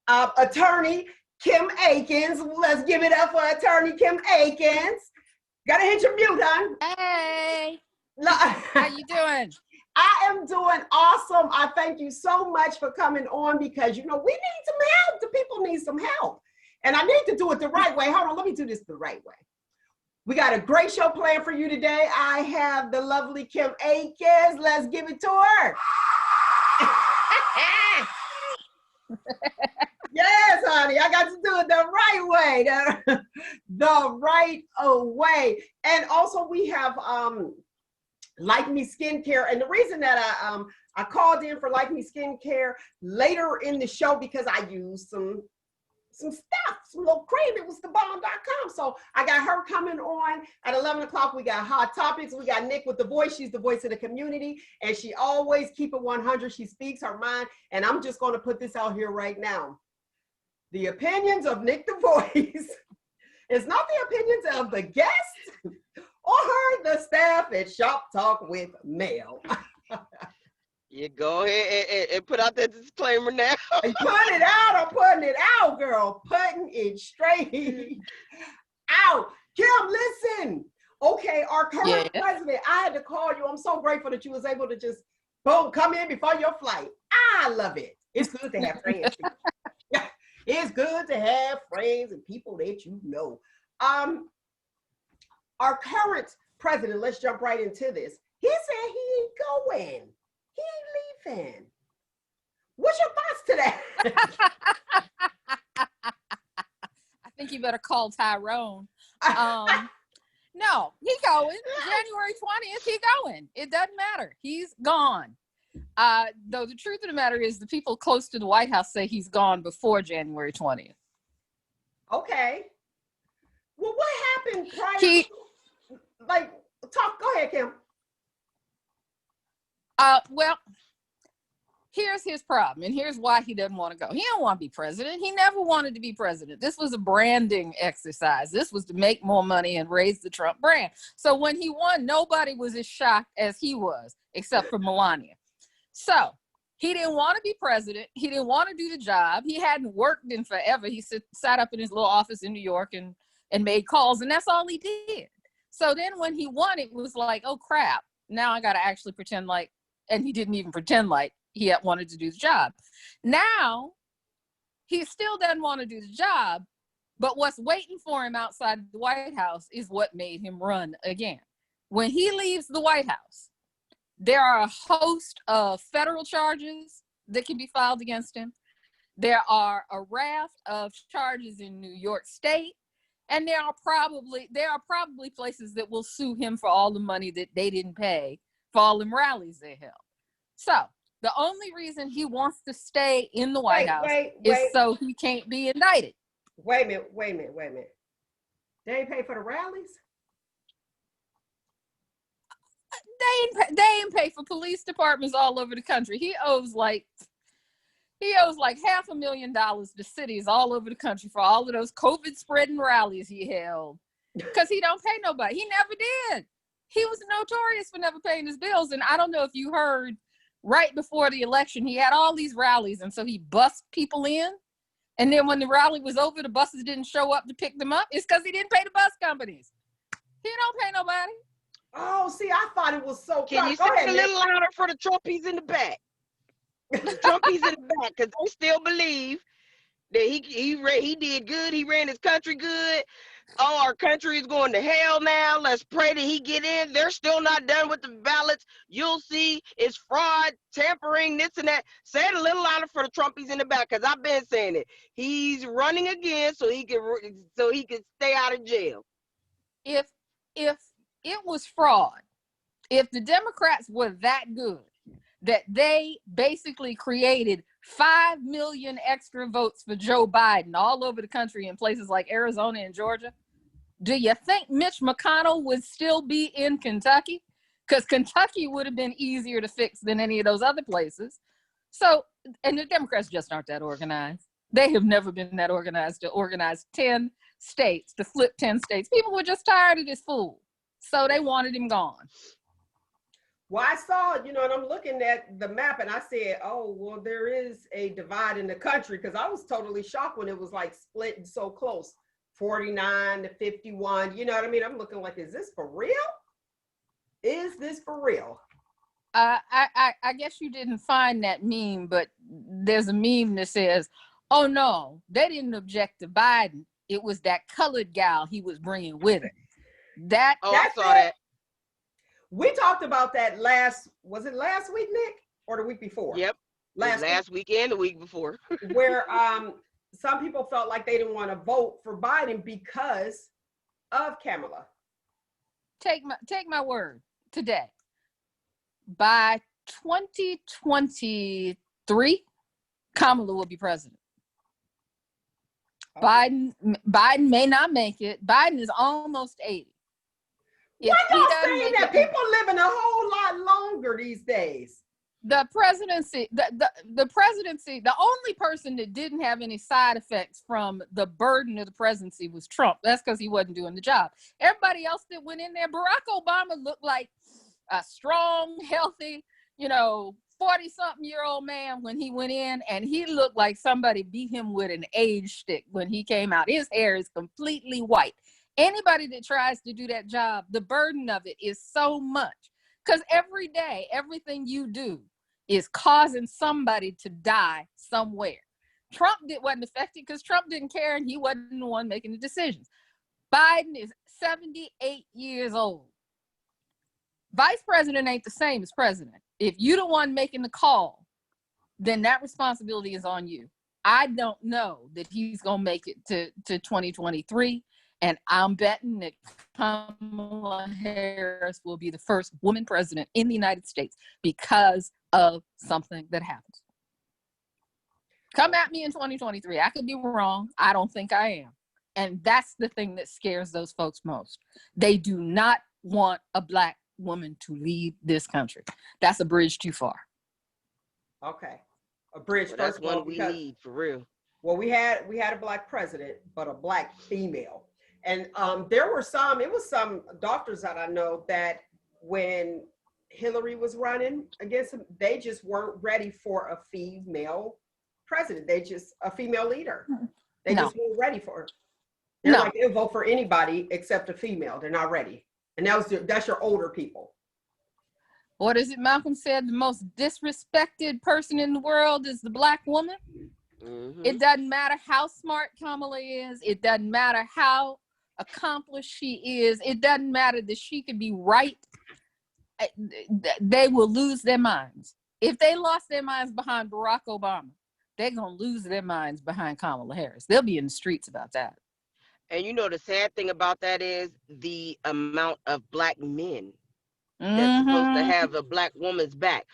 Attorney Kim Akins. Let's give it up for Attorney Kim Akins. Gotta hit your mute, hon. Hey, how you doing? I am doing awesome. I thank you so much for coming on because, you know, we need some help. The people need some help. And I need to do it the right way. Hold on, let me do this the right way. We got a great show planned for you today. I have the lovely Kim Akins. Let's give it to her. Yes, honey, I got to do it the right way. The right way. And also we have Like Me Skincare. And the reason that I called in for Like Me Skincare later in the show because I used some stuff, some little cream. It was thebomb.com. So I got her coming on at 11 o'clock. We got Hot Topics. We got Nick with The Voice. She's the voice of the community. And she always keep it 100. She speaks her mind. And I'm just going to put this out here right now. The opinions of Nick the Voice is not the opinions of the guest or the staff at Shop Talk with Mel. You go ahead and put out that disclaimer now. I'm putting it out. I'm putting it out, girl. Putting it straight out. Kim, listen. Okay, our current president, I had to call you. I'm so grateful that you was able to just, boom, come in before your flight. I love it. It's good to have friends. It's good to have friends and people that you know. Our current president, let's jump right into this. He said he ain't going. He ain't leaving. What's your thoughts to that? I think you better call Tyrone. No, he going. January 20th, he going. It doesn't matter. He's gone. Though the truth of the matter is the people close to the White House say he's gone before January 20th. Okay. Well, what happened prior go ahead, Kim. Well, here's his problem, and here's why he doesn't want to go. He don't want to be president. He never wanted to be president. This was a branding exercise. This was to make more money and raise the Trump brand. So when he won, nobody was as shocked as he was, except for Melania. So he didn't want to be president. He didn't want to do the job. He hadn't worked in forever. He sat up in his little office in New York and made calls, and that's all he did. So then when he won, it was like, oh, crap. Now I got to actually pretend like, and he didn't even pretend like he had wanted to do the job. Now, he still doesn't want to do the job, but what's waiting for him outside the White House is what made him run again. When he leaves the White House, there are a host of federal charges that can be filed against him. There are a raft of charges in New York State, and there are probably places that will sue him for all the money that they didn't pay for all them rallies they held. So the only reason he wants to stay in the White House is so he can't be indicted. Wait a minute. They ain't pay for the rallies? They ain't pay for police departments all over the country. He owes like $500,000 to cities all over the country for all of those COVID spreading rallies he held. Because he don't pay nobody. He never did. He was notorious for never paying his bills. And I don't know if you heard, right before the election, he had all these rallies. And so he bussed people in. And then when the rally was over, the buses didn't show up to pick them up. It's because he didn't pay the bus companies. He don't pay nobody. Oh, see, I thought it was so. Can you say it a little louder for the Trumpies in the back? The Trumpies in the back, because they still believe that he did good. He ran his country good. Oh, our country is going to hell now. Let's pray that he get in. They're still not done with the ballots. You'll see it's fraud, tampering, this and that. Say it a little louder for the Trumpies in the back, because I've been saying it. He's running again so he can stay out of jail. If it was fraud, if the Democrats were that good that they basically created 5 million extra votes for Joe Biden all over the country in places like Arizona and Georgia, do you think Mitch McConnell would still be in Kentucky? Because Kentucky would have been easier to fix than any of those other places. So, and the Democrats just aren't that organized. They have never been that organized to organize 10 states, to flip 10 states. People were just tired of this fool. So they wanted him gone. Well, I saw, you know, and I'm looking at the map and I said, oh, well, there is a divide in the country, because I was totally shocked when it was like split and so close, 49 to 51. You know what I mean? I'm looking like, is this for real? Is this for real? I guess you didn't find that meme, but there's a meme that says, oh no, they didn't object to Biden. It was that colored gal he was bringing with him. I saw that. We talked about that was it last week, Nick? Or the week before? Yep. Last week and the week before. Where some people felt like they didn't want to vote for Biden because of Kamala. Take my word today. By 2023, Kamala will be president. Okay. Biden may not make it. Biden is almost 80. Why y'all saying that? People living a whole lot longer these days. The presidency, the presidency, the only person that didn't have any side effects from the burden of the presidency was Trump. That's because he wasn't doing the job. Everybody else that went in there, Barack Obama looked like a strong, healthy, 40-something-year-old man when he went in, and he looked like somebody beat him with an age stick when he came out. His hair is completely white. Anybody that tries to do that job, the burden of it is so much, because every day, everything you do is causing somebody to die somewhere. Trump wasn't affected because Trump didn't care and he wasn't the one making the decisions. Biden is 78 years old. Vice president ain't the same as president. If you're the one making the call, then that responsibility is on you. I don't know that he's going to make it to 2023. And I'm betting that Kamala Harris will be the first woman president in the United States because of something that happens. Come at me in 2023. I could be wrong. I don't think I am. And that's the thing that scares those folks most. They do not want a Black woman to lead this country. That's a bridge too far. Okay. A bridge, well, that's one we need, for real. Well, we had a Black president, but a Black female. And it was some doctors that I know that when Hillary was running against him, they just weren't ready for a female president. A female leader. They just weren't ready for her. They're like, they'll vote for anybody except a female. They're not ready. And that's your older people. What is it Malcolm said? The most disrespected person in the world is the Black woman. Mm-hmm. It doesn't matter how smart Kamala is. It doesn't matter how accomplished she is. It doesn't matter that she could be right. They will lose their minds. If they lost their minds behind Barack Obama, they're going to lose their minds behind Kamala Harris. They'll be in the streets about that. And the sad thing about that is the amount of Black men that's supposed to have a Black woman's back.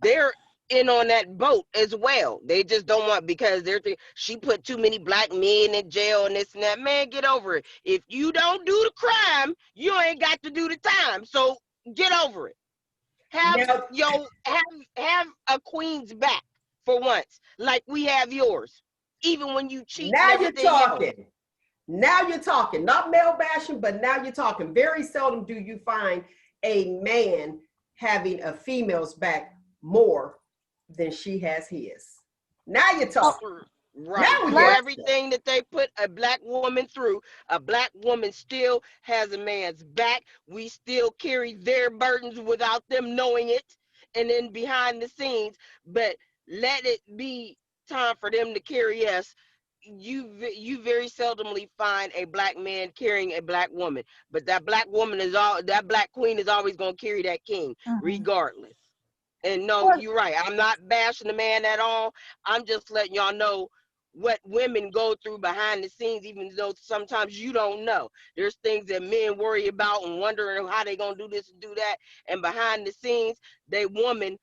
They're in on that boat as well. They just don't want, because she put too many Black men in jail and this and that. Man, get over it. If you don't do the crime, you ain't got to do the time. So get over it. Have a queen's back for once, like we have yours. Even when you cheat. Now you're talking. Now you're talking. Not male bashing, but now you're talking. Very seldom do you find a man having a female's back more than she has his. Now you're talking. Right. For everything that they put a Black woman through, a Black woman still has a man's back. We still carry their burdens without them knowing it, and then behind the scenes. But let it be time for them to carry us. You very seldomly find a Black man carrying a Black woman, but that Black woman that Black queen is always going to carry that king, regardless. And no, you're right. I'm not bashing the man at all. I'm just letting y'all know what women go through behind the scenes, even though sometimes you don't know. There's things that men worry about and wondering how they gonna do this and do that. And behind the scenes, they woman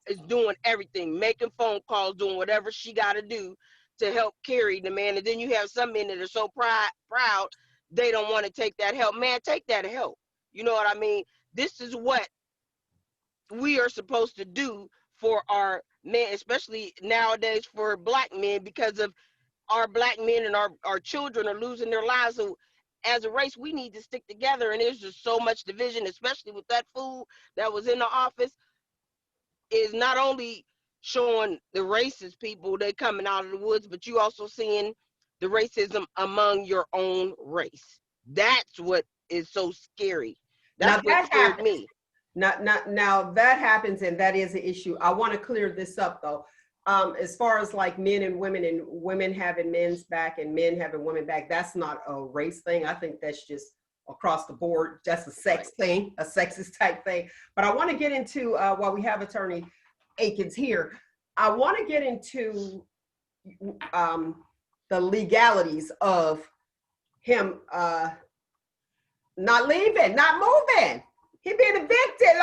is doing everything, making phone calls, doing whatever she got to do to help carry the man. And then you have some men that are so proud, they don't want to take that help. Man, take that help. You know what I mean? This is what we are supposed to do for our men, especially nowadays for Black men, because of our Black men and our children are losing their lives. So as a race, we need to stick together. And there's just so much division, especially with that fool that was in the office, is not only showing the racist people they coming out of the woods, but you also seeing the racism among your own race. That's what is so scary. That's what scared me. Now that happens, and that is an issue. I want to clear this up though. As far as like men and women having men's back and men having women back, that's not a race thing. I think that's just across the board, just a sex thing, a sexist type thing. But I want to get into, while we have Attorney Akins here, I want to get into the legalities of him not leaving, not moving. He being evicted,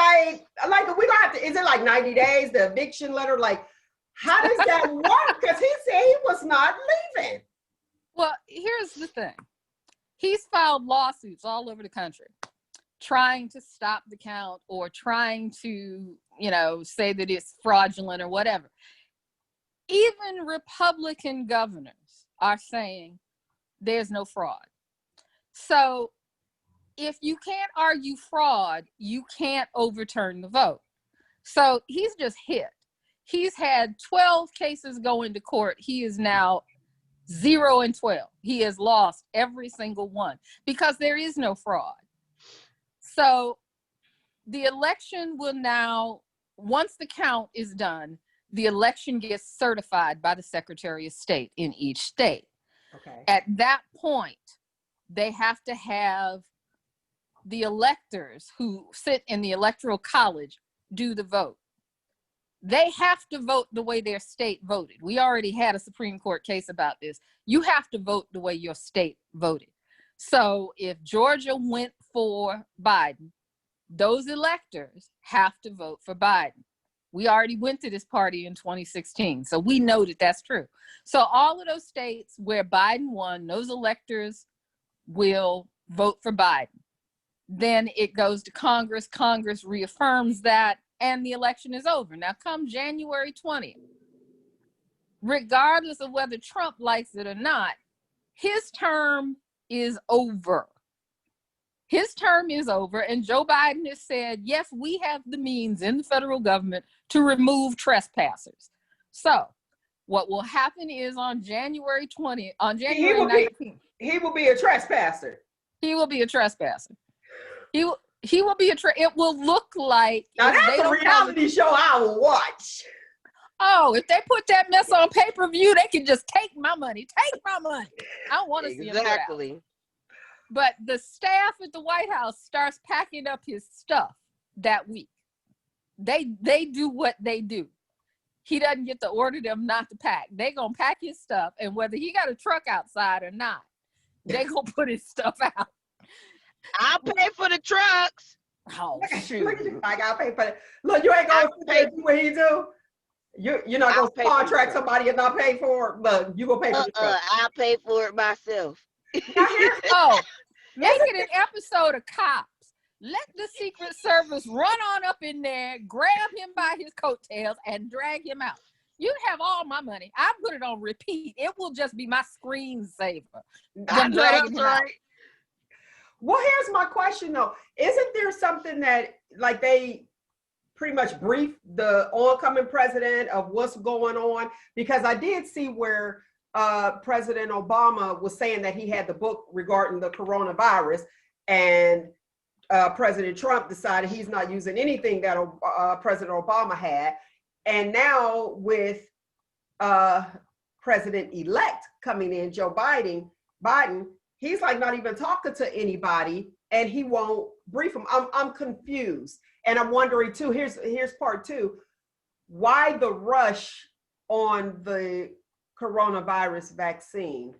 like we gonna have to, is it like 90 days, the eviction letter? Like, how does that work? Because he said he was not leaving. Well, here's the thing. He's filed lawsuits all over the country trying to stop the count or trying to, you know, say that it's fraudulent or whatever. Even Republican governors are saying there's no fraud. So if you can't argue fraud, you can't overturn the vote. So he's just hit. He's had 12 cases go into court. He is now 0-12. He has lost every single one because there is no fraud. So the election will now, once the count is done, the election gets certified by the Secretary of State in each state. Okay. At that point, they have to have the electors who sit in the Electoral College do the vote. They have to vote the way their state voted. We already had a Supreme Court case about this. You have to vote the way your state voted. So if Georgia went for Biden, those electors have to vote for Biden. We already went to this party in 2016, so we know that that's true. So all of those states where Biden won, those electors will vote for Biden. Then it goes to Congress. Congress reaffirms that, and the election is over. Now, come January 20th, regardless of whether Trump likes it or not, his term is over. His term is over, and Joe Biden has said, yes, we have the means in the federal government to remove trespassers. So what will happen is on January 19th, he will be a trespasser. He will be a trespasser. He will be it will look like. Now that's a reality show I will watch. Oh, if they put that mess on pay-per-view, they can just take my money. Take my money. I don't want to see him exactly. But the staff at the White House starts packing up his stuff that week. They do what they do. He doesn't get to order them not to pack. They gonna pack his stuff, and whether he got a truck outside or not, they gonna put his stuff out. I'll pay for the trucks. Oh shoot! I gotta pay for it. Look, you ain't gonna pay for what he do. You're not gonna contract somebody and not pay for it, but you gonna pay for the truck. I'll pay for it myself. Oh, make it an episode of Cops. Let the Secret Service run on up in there, grab him by his coattails, and drag him out. You have all my money. I put it on repeat. It will just be my screensaver. That's right. Well, here's my question though. Isn't there something that like they pretty much brief the oncoming president of what's going on? Because I did see where President Obama was saying that he had the book regarding the coronavirus, and President Trump decided he's not using anything that President Obama had. And now with President-elect coming in, Joe Biden, he's like not even talking to anybody, and he won't brief him. I'm confused, and I'm wondering too. Here's part two: why the rush on the coronavirus vaccine?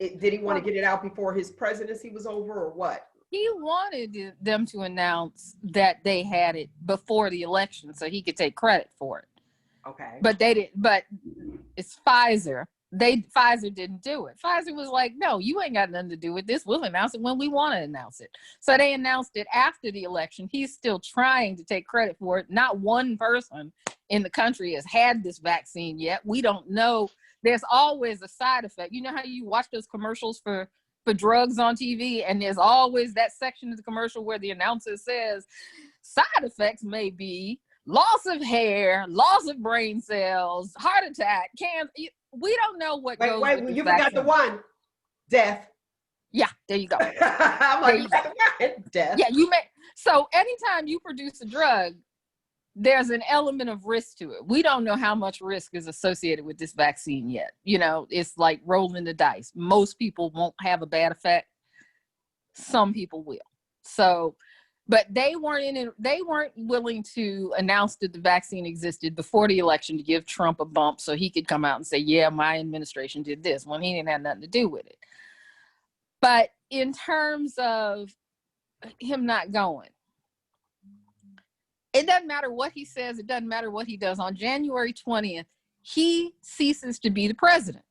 Did he want to get it out before his presidency was over, or what? He wanted them to announce that they had it before the election so he could take credit for it. Okay. But they didn't. But it's Pfizer. Pfizer didn't do it. Pfizer was like, no, you ain't got nothing to do with this. We'll announce it when we want to announce it. So they announced it after the election. He's still trying to take credit for it. Not one person in the country has had this vaccine yet. We don't know. There's always a side effect. You know how you watch those commercials for for drugs on TV, and there's always that section of the commercial where the announcer says side effects may be loss of hair, loss of brain cells, heart attack, cancer. We don't know what goes with this you vaccine. forgot the one, death. Yeah, there you go. I'm like, you got the one, death. Yeah, you may. So anytime you produce a drug, there's an element of risk to it. We don't know how much risk is associated with this vaccine yet. You know, it's like rolling the dice. Most people won't have a bad effect. Some people will. So, but they weren't willing to announce that the vaccine existed before the election to give Trump a bump so he could come out and say, yeah, my administration did this, when he didn't have nothing to do with it. But in terms of him not going, it doesn't matter what he says. It doesn't matter what he does. On January 20th, he ceases to be the president.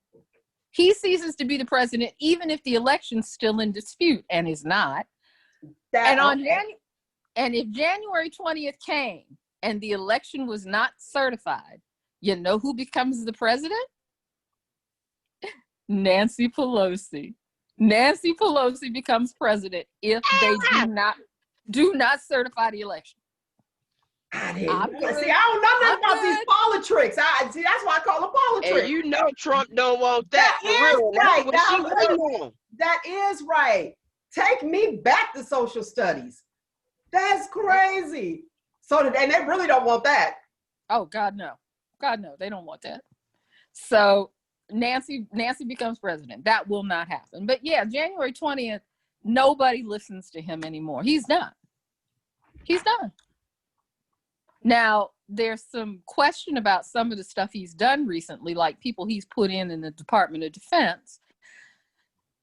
He ceases to be the president, even if the election's still in dispute, and is not. And if January 20th came and the election was not certified, you know who becomes the president? Nancy Pelosi. Nancy Pelosi becomes president if they do not certify the election. I don't know nothing about these politics. See, that's why I call them politics. And you know Trump don't want that. That is right. That is right. Take me back to social studies. That's crazy. And they really don't want that. Oh, God, no. God, no, they don't want that. So Nancy becomes president. That will not happen. But yeah, January 20th, nobody listens to him anymore. He's done. He's done. Now, there's some question about some of the stuff he's done recently, like people he's put in the Department of Defense.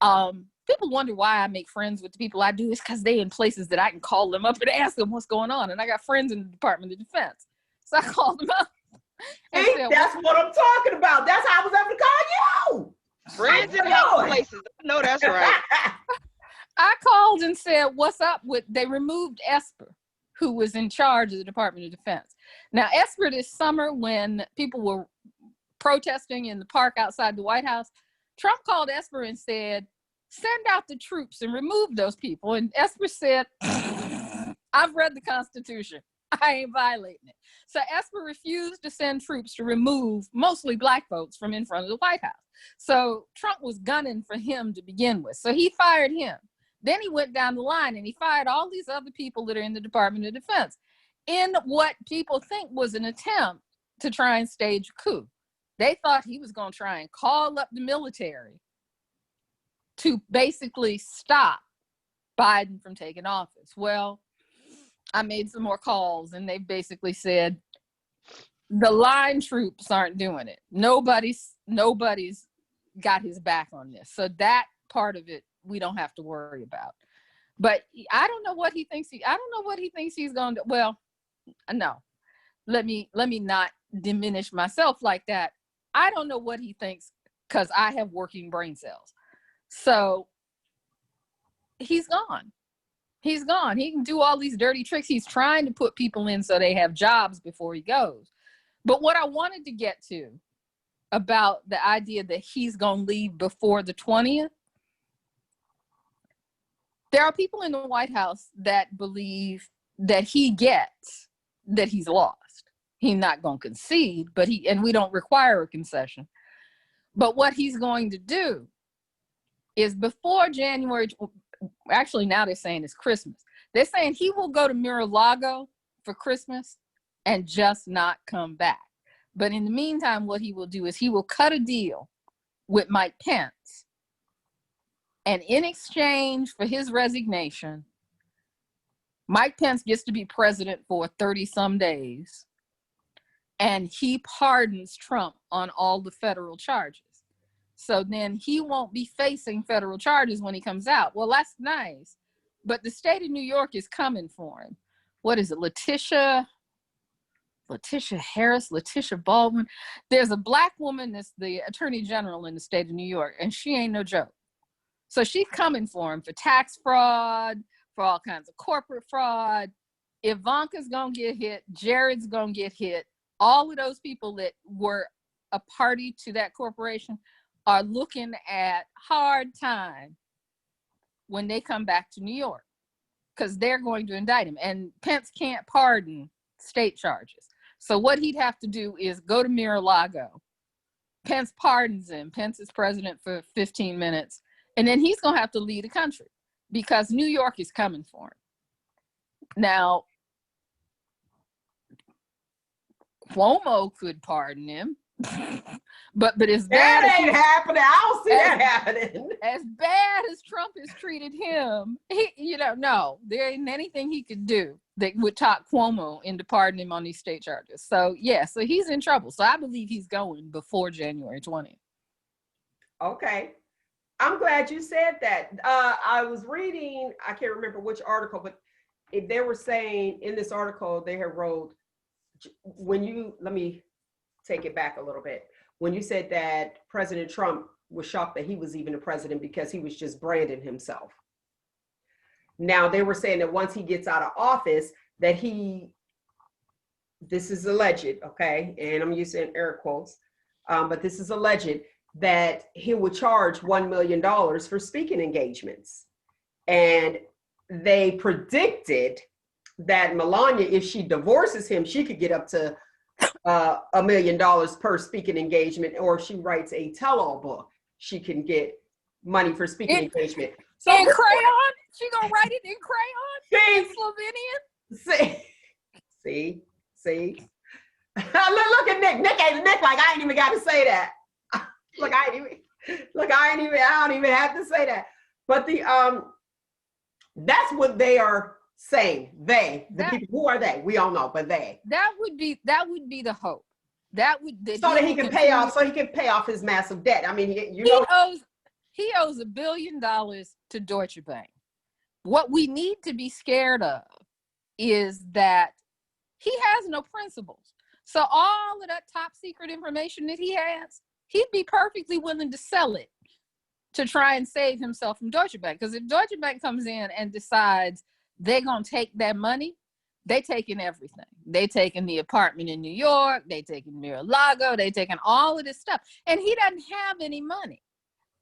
People wonder why I make friends with the people I do. It's because they're in places that I can call them up and ask them what's going on. And I got friends in the Department of Defense. So I called them up. Hey, that's what I'm talking about. That's how I was able to call you. Friends in high places. No, that's right. I called and said, what's up with, they removed Esper, who was in charge of the Department of Defense. Now, Esper this summer, when people were protesting in the park outside the White House, Trump called Esper and said, send out the troops and remove those people. And Esper said, I've read the Constitution. I ain't violating it. So Esper refused to send troops to remove mostly Black folks from in front of the White House. So Trump was gunning for him to begin with. So he fired him. Then he went down the line and he fired all these other people that are in the Department of Defense in what people think was an attempt to try and stage a coup. They thought he was going to try and call up the military to basically stop Biden from taking office. Well, I made some more calls and they basically said the line troops aren't doing it. Nobody's got his back on this. So that part of it, we don't have to worry about. But I don't know what he thinks he's going to, well, no, let me not diminish myself like that. I don't know what he thinks because I have working brain cells. So he's gone. He's gone. He can do all these dirty tricks. He's trying to put people in so they have jobs before he goes. But what I wanted to get to about the idea that he's going to leave before the 20th, there are people in the White House that believe that he gets that he's lost. He's not going to concede, and we don't require a concession. But what he's going to do is before January, actually now they're saying it's Christmas. They're saying he will go to Mar-a-Lago for Christmas and just not come back. But in the meantime, what he will do is he will cut a deal with Mike Pence. And in exchange for his resignation, Mike Pence gets to be president for 30 some days. And he pardons Trump on all the federal charges. So then he won't be facing federal charges when he comes out. Well, that's nice. But the state of New York is coming for him. What is it? Letitia Harris, Letitia Baldwin. There's a Black woman that's the attorney general in the state of New York, and she ain't no joke. So she's coming for him for tax fraud, for all kinds of corporate fraud. Ivanka's going to get hit. Jared's going to get hit. All of those people that were a party to that corporation are looking at hard time when they come back to New York, because they're going to indict him. And Pence can't pardon state charges. So what he'd have to do is go to Mar-a-Lago. Pence pardons him. Pence is president for 15 minutes. And then he's going to have to leave the country because New York is coming for him. Now, Cuomo could pardon him. but as bad that ain't happening. I don't see that happening. As bad as Trump has treated him, no, there ain't anything he could do that would talk Cuomo into pardoning him on these state charges. So so he's in trouble. So I believe he's going before January 20th. Okay. I'm glad you said that. I was reading, I can't remember which article, but they were saying in this article, they had wrote, let me take it back a little bit. When you said that President Trump was shocked that he was even a president because he was just branding himself. Now they were saying that once he gets out of office, that this is alleged, okay, and I'm using air quotes, but this is alleged that he would charge $1 million for speaking engagements. And they predicted that Melania, if she divorces him, she could get up to $1 million per speaking engagement, or if she writes a tell-all book, she can get money for speaking engagement. So in crayon? She gonna write it in crayon? In Slovenian? See. Look at Nick. Nick like, I ain't even got to say that. I don't even have to say that. But that's what they are saying. The people, who are they? We all know, but they. That would be the hope. That he can pay off his massive debt. I mean, he owes $1 billion to Deutsche Bank. What we need to be scared of is that he has no principles. So all of that top secret information that he has, he'd be perfectly willing to sell it to try and save himself from Deutsche Bank. Because if Deutsche Bank comes in and decides they're going to take that money, they taking everything. They taking the apartment in New York, they taking Mar-a-Lago, they taking all of this stuff. And he doesn't have any money.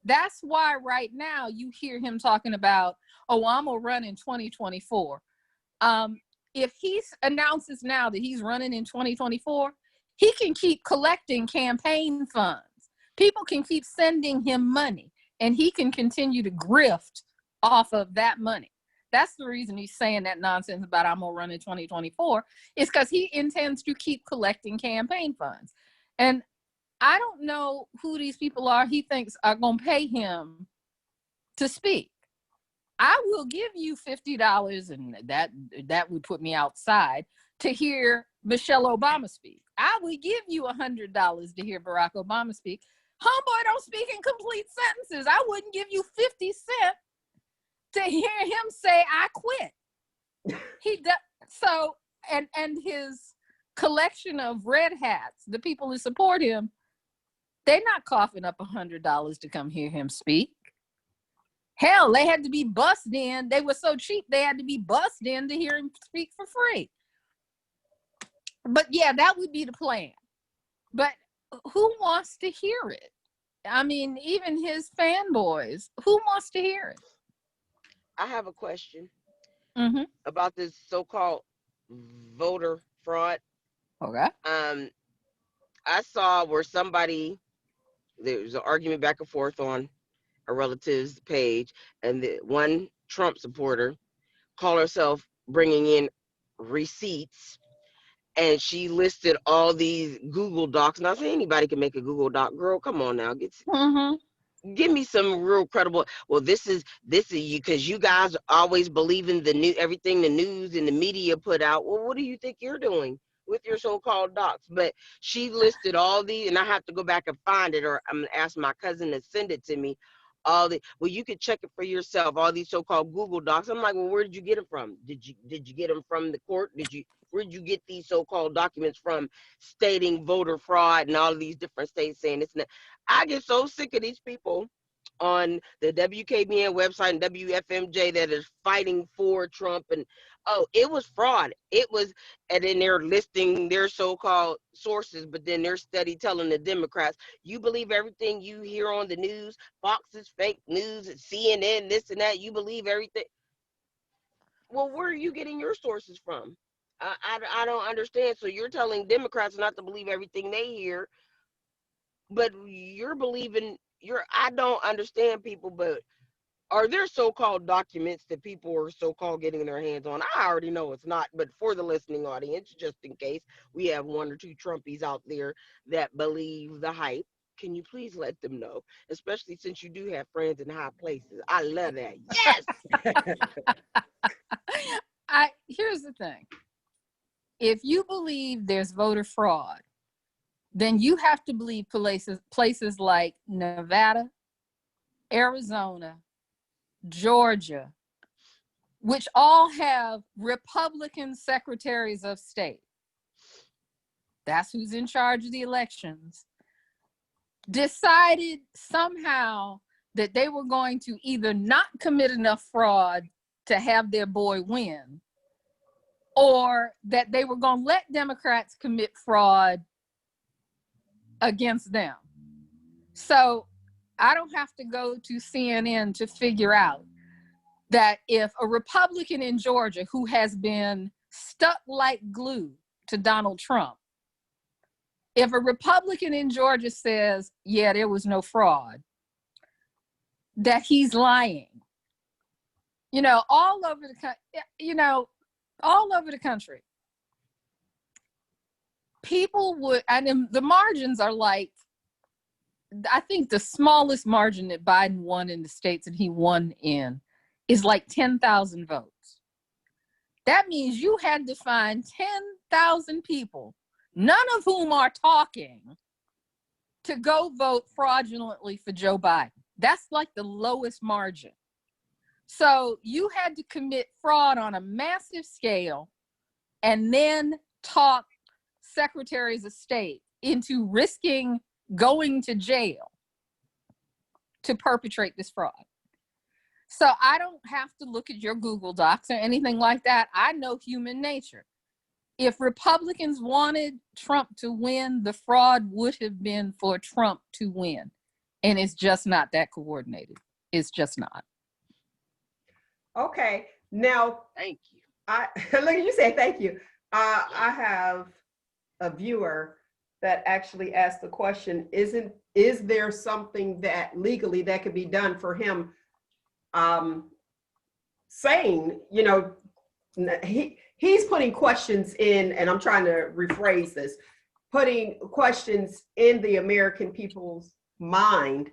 That's why right now you hear him talking about, I'm going to run in 2024. If he announces now that he's running in 2024, he can keep collecting campaign funds. People can keep sending him money, and he can continue to grift off of that money. That's the reason he's saying that nonsense about I'm going to run in 2024, is because he intends to keep collecting campaign funds. And I don't know who these people are he thinks are going to pay him to speak. I will give you $50, and that would put me outside, to hear Michelle Obama speak. I would give you $100 to hear Barack Obama speak. Homeboy don't speak in complete sentences. I wouldn't give you 50 cents to hear him say, I quit. He does. So, and his collection of red hats, the people who support him, they're not coughing up $100 to come hear him speak. Hell, they had to be bussed in. They were so cheap, they had to be bussed in to hear him speak for free. But yeah, that would be the plan. But who wants to hear it? I mean, even his fanboys, who wants to hear it? I have a question about this so-called voter fraud. Okay. I saw where there was an argument back and forth on a relative's page, and the one Trump supporter called herself bringing in receipts, and she listed all these Google Docs. Now, say anybody can make a Google Doc. Girl, come on now, give me some real credible. Well, this is you, because you guys always believe in everything the news and the media put out. Well, what do you think you're doing with your so-called docs? But she listed all these, and I have to go back and find it, or I'm gonna ask my cousin to send it to me. Well, you could check it for yourself. All these so-called Google Docs. I'm like, well, where did you get them from? Did you get them from the court? Where did you get these so-called documents from, stating voter fraud and all of these different states saying this and that? I get so sick of these people on the WKBN website and WFMJ that is fighting for Trump and oh, it was fraud. It was, and then they're listing their so-called sources, but then they're steady telling the Democrats, you believe everything you hear on the news, Fox is fake news, CNN, this and that, you believe everything. Well, where are you getting your sources from? I don't understand. So you're telling Democrats not to believe everything they hear, but you're believing, I don't understand people, but are there so-called documents that people are so-called getting their hands on? I already know it's not, but for the listening audience, just in case we have one or two Trumpies out there that believe the hype, can you please let them know? Especially since you do have friends in high places. I love that. Yes! Here's the thing. If you believe there's voter fraud, then you have to believe places like Nevada, Arizona, Georgia, which all have Republican secretaries of state. That's who's in charge of the elections. Decided somehow that they were going to either not commit enough fraud to have their boy win, or that they were going to let Democrats commit fraud against them. So I don't have to go to CNN to figure out that if a Republican in Georgia who has been stuck like glue to Donald Trump, if a Republican in Georgia says, yeah, there was no fraud, that he's lying. All over the country, people would, and the margins are like, I think the smallest margin that Biden won in the states and he won in is like 10,000 votes. That means you had to find 10,000 people, none of whom are talking, to go vote fraudulently for Joe Biden. That's like the lowest margin. So you had to commit fraud on a massive scale and then talk secretaries of state into risking going to jail to perpetrate this fraud. So I don't have to look at your Google Docs or anything like that. I know human nature. If Republicans wanted Trump to win, the fraud would have been for Trump to win. And it's just not that coordinated. It's just not. Okay. Now, Thank you. Look, you say thank you. I have a viewer that actually asked the question, is there something that legally that could be done for him, saying, he's putting questions in, and I'm trying to rephrase this, putting questions in the American people's mind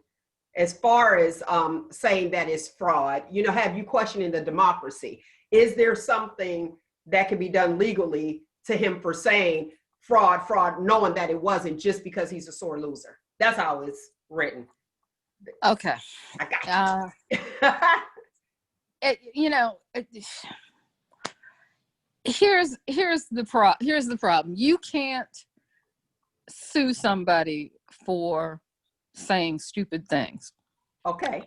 as far as saying that it's fraud. Have you questioning the democracy? Is there something that can be done legally to him for saying fraud, knowing that it wasn't just because he's a sore loser? That's how it's written. Okay. I got you. Here's the problem. You can't sue somebody for saying stupid things. Okay.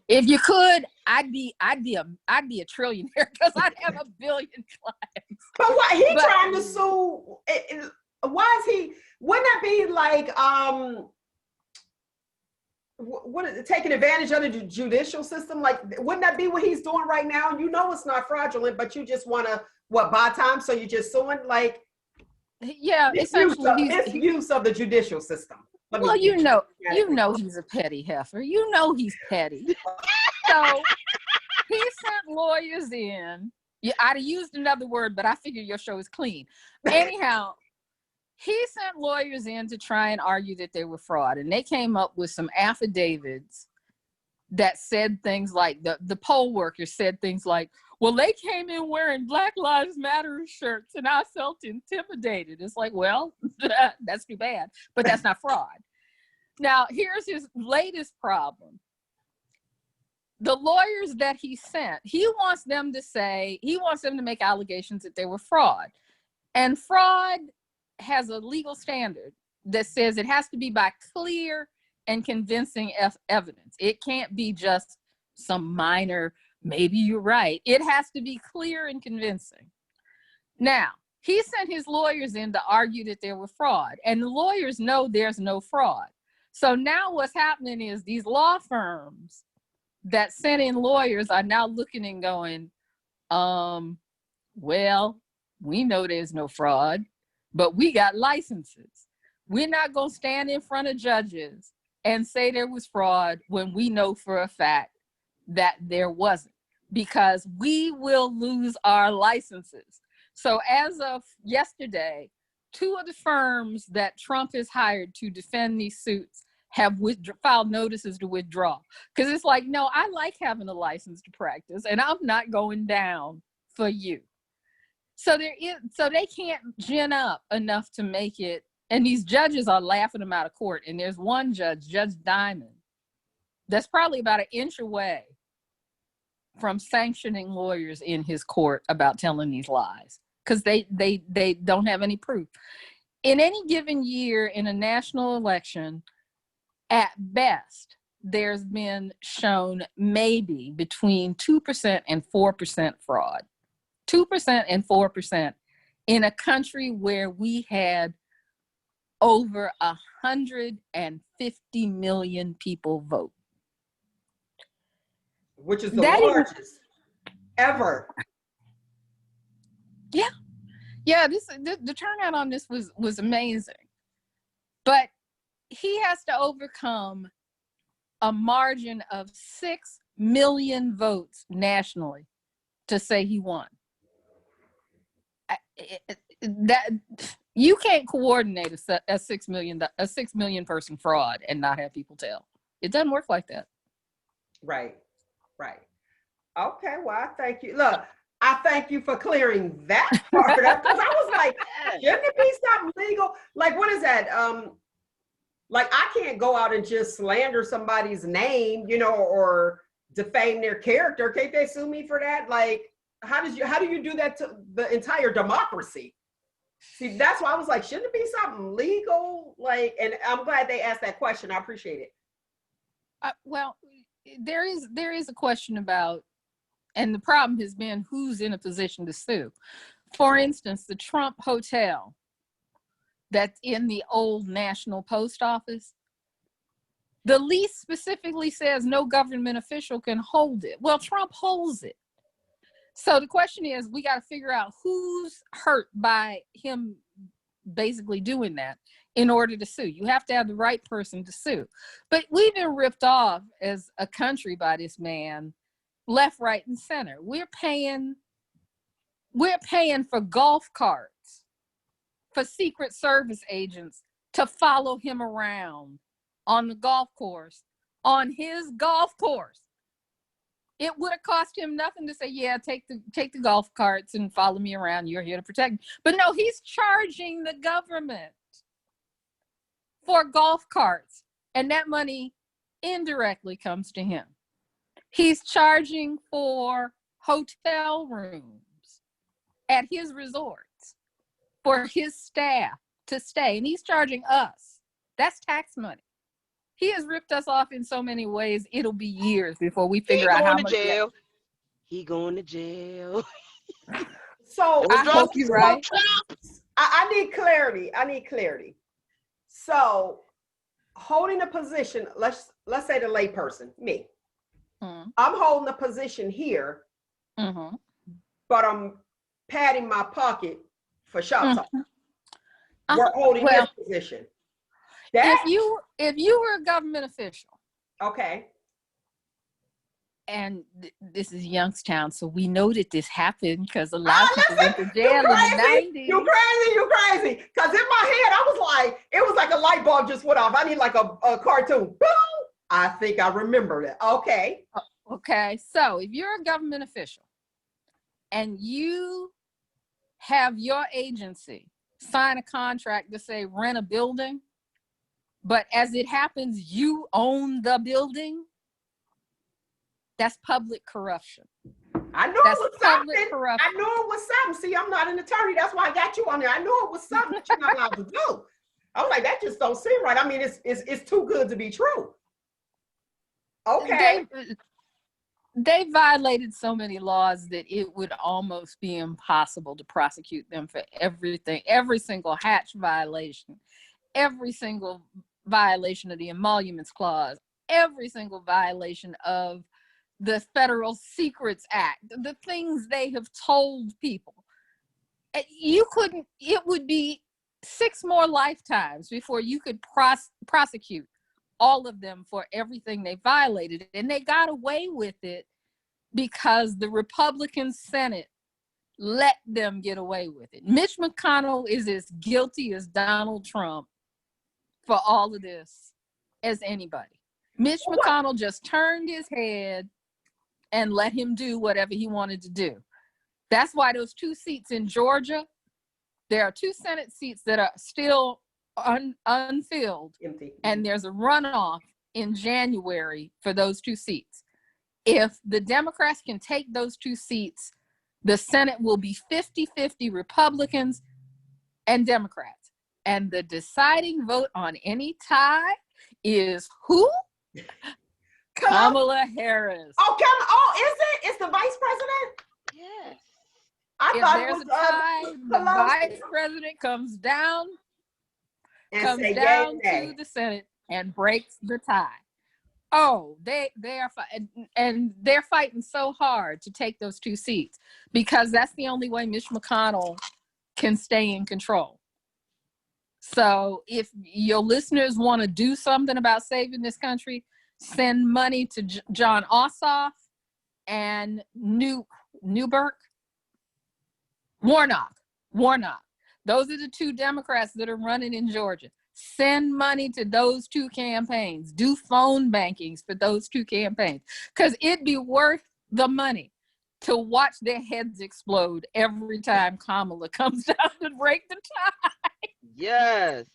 If you could, I'd be a trillionaire because I'd have 1 billion clients. But why trying to sue? Why is he? Wouldn't that be like what is it, taking advantage of the judicial system? Like, wouldn't that be what he's doing right now? It's not fraudulent, but you just want to buy time, so you're just suing? Like, yeah, essentially it's use of the judicial system. Well, he's a petty heifer. He's petty. So he sent lawyers in. Yeah, I'd have used another word, but I figure your show is clean. Anyhow, he sent lawyers in to try and argue that they were fraud. And they came up with some affidavits that said things like, the poll workers said things like, well, they came in wearing Black Lives Matter shirts and I felt intimidated. It's like, well, that's too bad, but that's not fraud. Now, here's his latest problem. The lawyers that he sent, he wants them to make allegations that they were fraud. And fraud has a legal standard that says it has to be by clear and convincing evidence. It can't be just some minor maybe you're right. It has to be clear and convincing. Now, he sent his lawyers in to argue that there was fraud, and the lawyers know there's no fraud. So now what's happening is these law firms that sent in lawyers are now looking and going, well, we know there's no fraud, but we got licenses. We're not going to stand in front of judges and say there was fraud when we know for a fact that there wasn't, because we will lose our licenses. So as of yesterday, 2 of the firms that Trump has hired to defend these suits have filed notices to withdraw. Because it's like, no, I like having a license to practice, and I'm not going down for you. So they can't gin up enough to make it. And these judges are laughing them out of court. And there's one judge, Judge Diamond, that's probably about 1 inch away from sanctioning lawyers in his court about telling these lies, because they don't have any proof. In any given year in a national election, at best, there's been shown maybe between 2% and 4% fraud. 2% and 4% in a country where we had over 150 million people vote. Which is the largest ever. Yeah. Yeah, the turnout on this was amazing. But he has to overcome a margin of 6 million votes nationally to say he won. That you can't coordinate a 6 million person fraud and not have people tell. It doesn't work like that. Right. Okay, well, I thank you. Look, I thank you for clearing that part up, because I was like, shouldn't it be something legal? Like, what is that? Like, I can't go out and just slander somebody's name, or defame their character. Can't they sue me for that? Like, how do you do that to the entire democracy? See, that's why I was like, shouldn't it be something legal? Like, and I'm glad they asked that question. I appreciate it. Well, there is a question about, and the problem has been who's in a position to sue. For instance, the Trump Hotel that's in the old National Post Office, the lease specifically says no government official can hold it. Well, Trump holds it. So the question is, we got to figure out who's hurt by him basically doing that in order to sue. You have to have the right person to sue. But we've been ripped off as a country by this man, left, right, and center. We're paying for golf carts, for Secret Service agents to follow him around on the golf course, on his golf course. It would have cost him nothing to say, yeah, take the golf carts and follow me around. You're here to protect me. But no, he's charging the government for golf carts. And that money indirectly comes to him. He's charging for hotel rooms at his resorts for his staff to stay. And he's charging us. That's tax money. He has ripped us off in so many ways. It'll be years before we figure out how much. He going to jail. So I hope you're right. I need clarity. So holding a position, let's say the layperson, me. Mm-hmm. I'm holding a position here, mm-hmm. but I'm padding my pocket for ShopTalk. Mm-hmm. We're holding this position. If you were a government official, okay, and this is Youngstown, so we know that this happened because a lot of people went to jail in the 90s. You crazy. Because in my head, it was like a light bulb just went off. I need like a cartoon. Boom! I think I remember that. Okay. Okay, so if you're a government official and you have your agency sign a contract to say rent a building, but as it happens, you own the building, that's public corruption. I know it was something. I know it was something. See, I'm not an attorney. That's why I got you on there. I know it was something that you're not allowed to do. I was like, that just don't seem right. I mean, it's too good to be true. Okay. they violated so many laws that it would almost be impossible to prosecute them for everything, every single hatch violation, every single violation of the Emoluments Clause, every single violation of the Federal Secrets Act, the things they have told people. You couldn't, it would be 6 more lifetimes before you could prosecute all of them for everything they violated. And they got away with it because the Republican Senate let them get away with it. Mitch McConnell is as guilty as Donald Trump for all of this as anybody. Mitch McConnell just turned his head and let him do whatever he wanted to do. That's why those 2 seats in Georgia, there are 2 Senate seats that are still unfilled, empty, and there's a runoff in January for those 2 seats. If the Democrats can take those 2 seats, the Senate will be 50-50 Republicans and Democrats. And the deciding vote on any tie is who? Kamala Harris. Oh, is it? It's the vice president? Yes. I If thought there's it was a tie, the Pelosi. vice president comes down And say, to the Senate and breaks the tie. Oh, they are and they're fighting so hard to take those 2 seats because that's the only way Mitch McConnell can stay in control. So if your listeners want to do something about saving this country, send money to John Ossoff and Warnock. Those are the 2 Democrats that are running in Georgia. Send money to those 2 campaigns. Do phone bankings for those 2 campaigns. Because it'd be worth the money to watch their heads explode every time Kamala comes down to break the tie. Yes.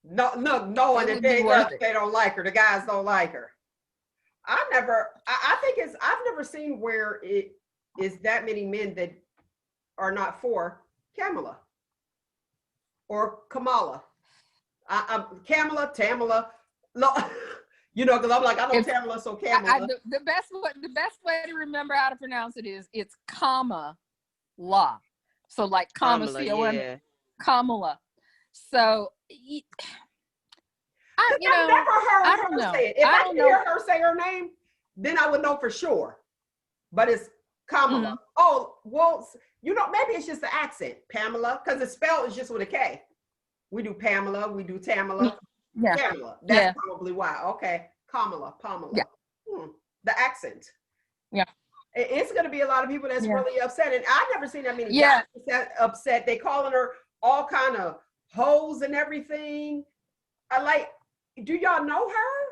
No, and if they don't like her, the guys don't like her. I've never seen where it is that many men that are not for Kamala or Kamala. Tamala. No, because I'm like, I know Tamala, so Kamala. The best way to remember how to pronounce it is it's Kamala. So like Kamala, yeah. Kamala. So I've never heard her say it. If I could hear her say her name, then I would know for sure. But it's Kamala. Mm-hmm. Oh, well, maybe it's just the accent, Pamela, because the spell is just with a K. We do Pamela, we do Tamala. Yeah. Pamela. That's probably why. Okay. Pamela. Yeah. The accent. Yeah. It's going to be a lot of people that's really upset. And I've never seen that many guys upset. They calling her all kind of hoes and everything. Do y'all know her?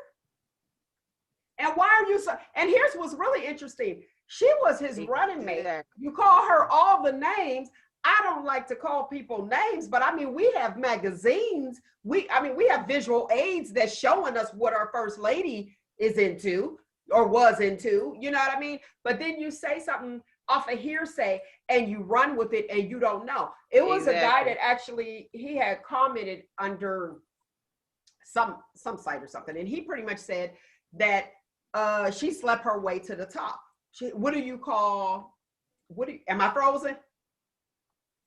And why are you so? And here's what's really interesting. She was his running mate. You call her all the names. I don't like to call people names, but I mean, we have magazines. We have visual aids that's showing us what our first lady is into or was into, you know what I mean? But then you say something off a hearsay and you run with it and you don't know. It was a guy that actually, he had commented under some site or something. And he pretty much said that she slept her way to the top. Am I frozen?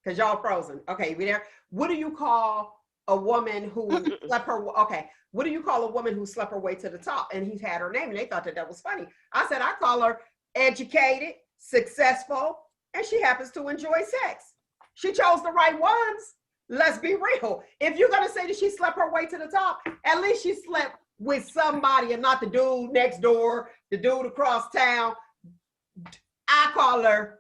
Because y'all frozen. Okay, we there. What do you call a woman who slept her? Okay, what do you call a woman who slept her way to the top? And he's had her name, and they thought that was funny. I said I call her educated, successful, and she happens to enjoy sex. She chose the right ones. Let's be real. If you're gonna say that she slept her way to the top, at least she slept with somebody and not the dude next door, the dude across town. I call her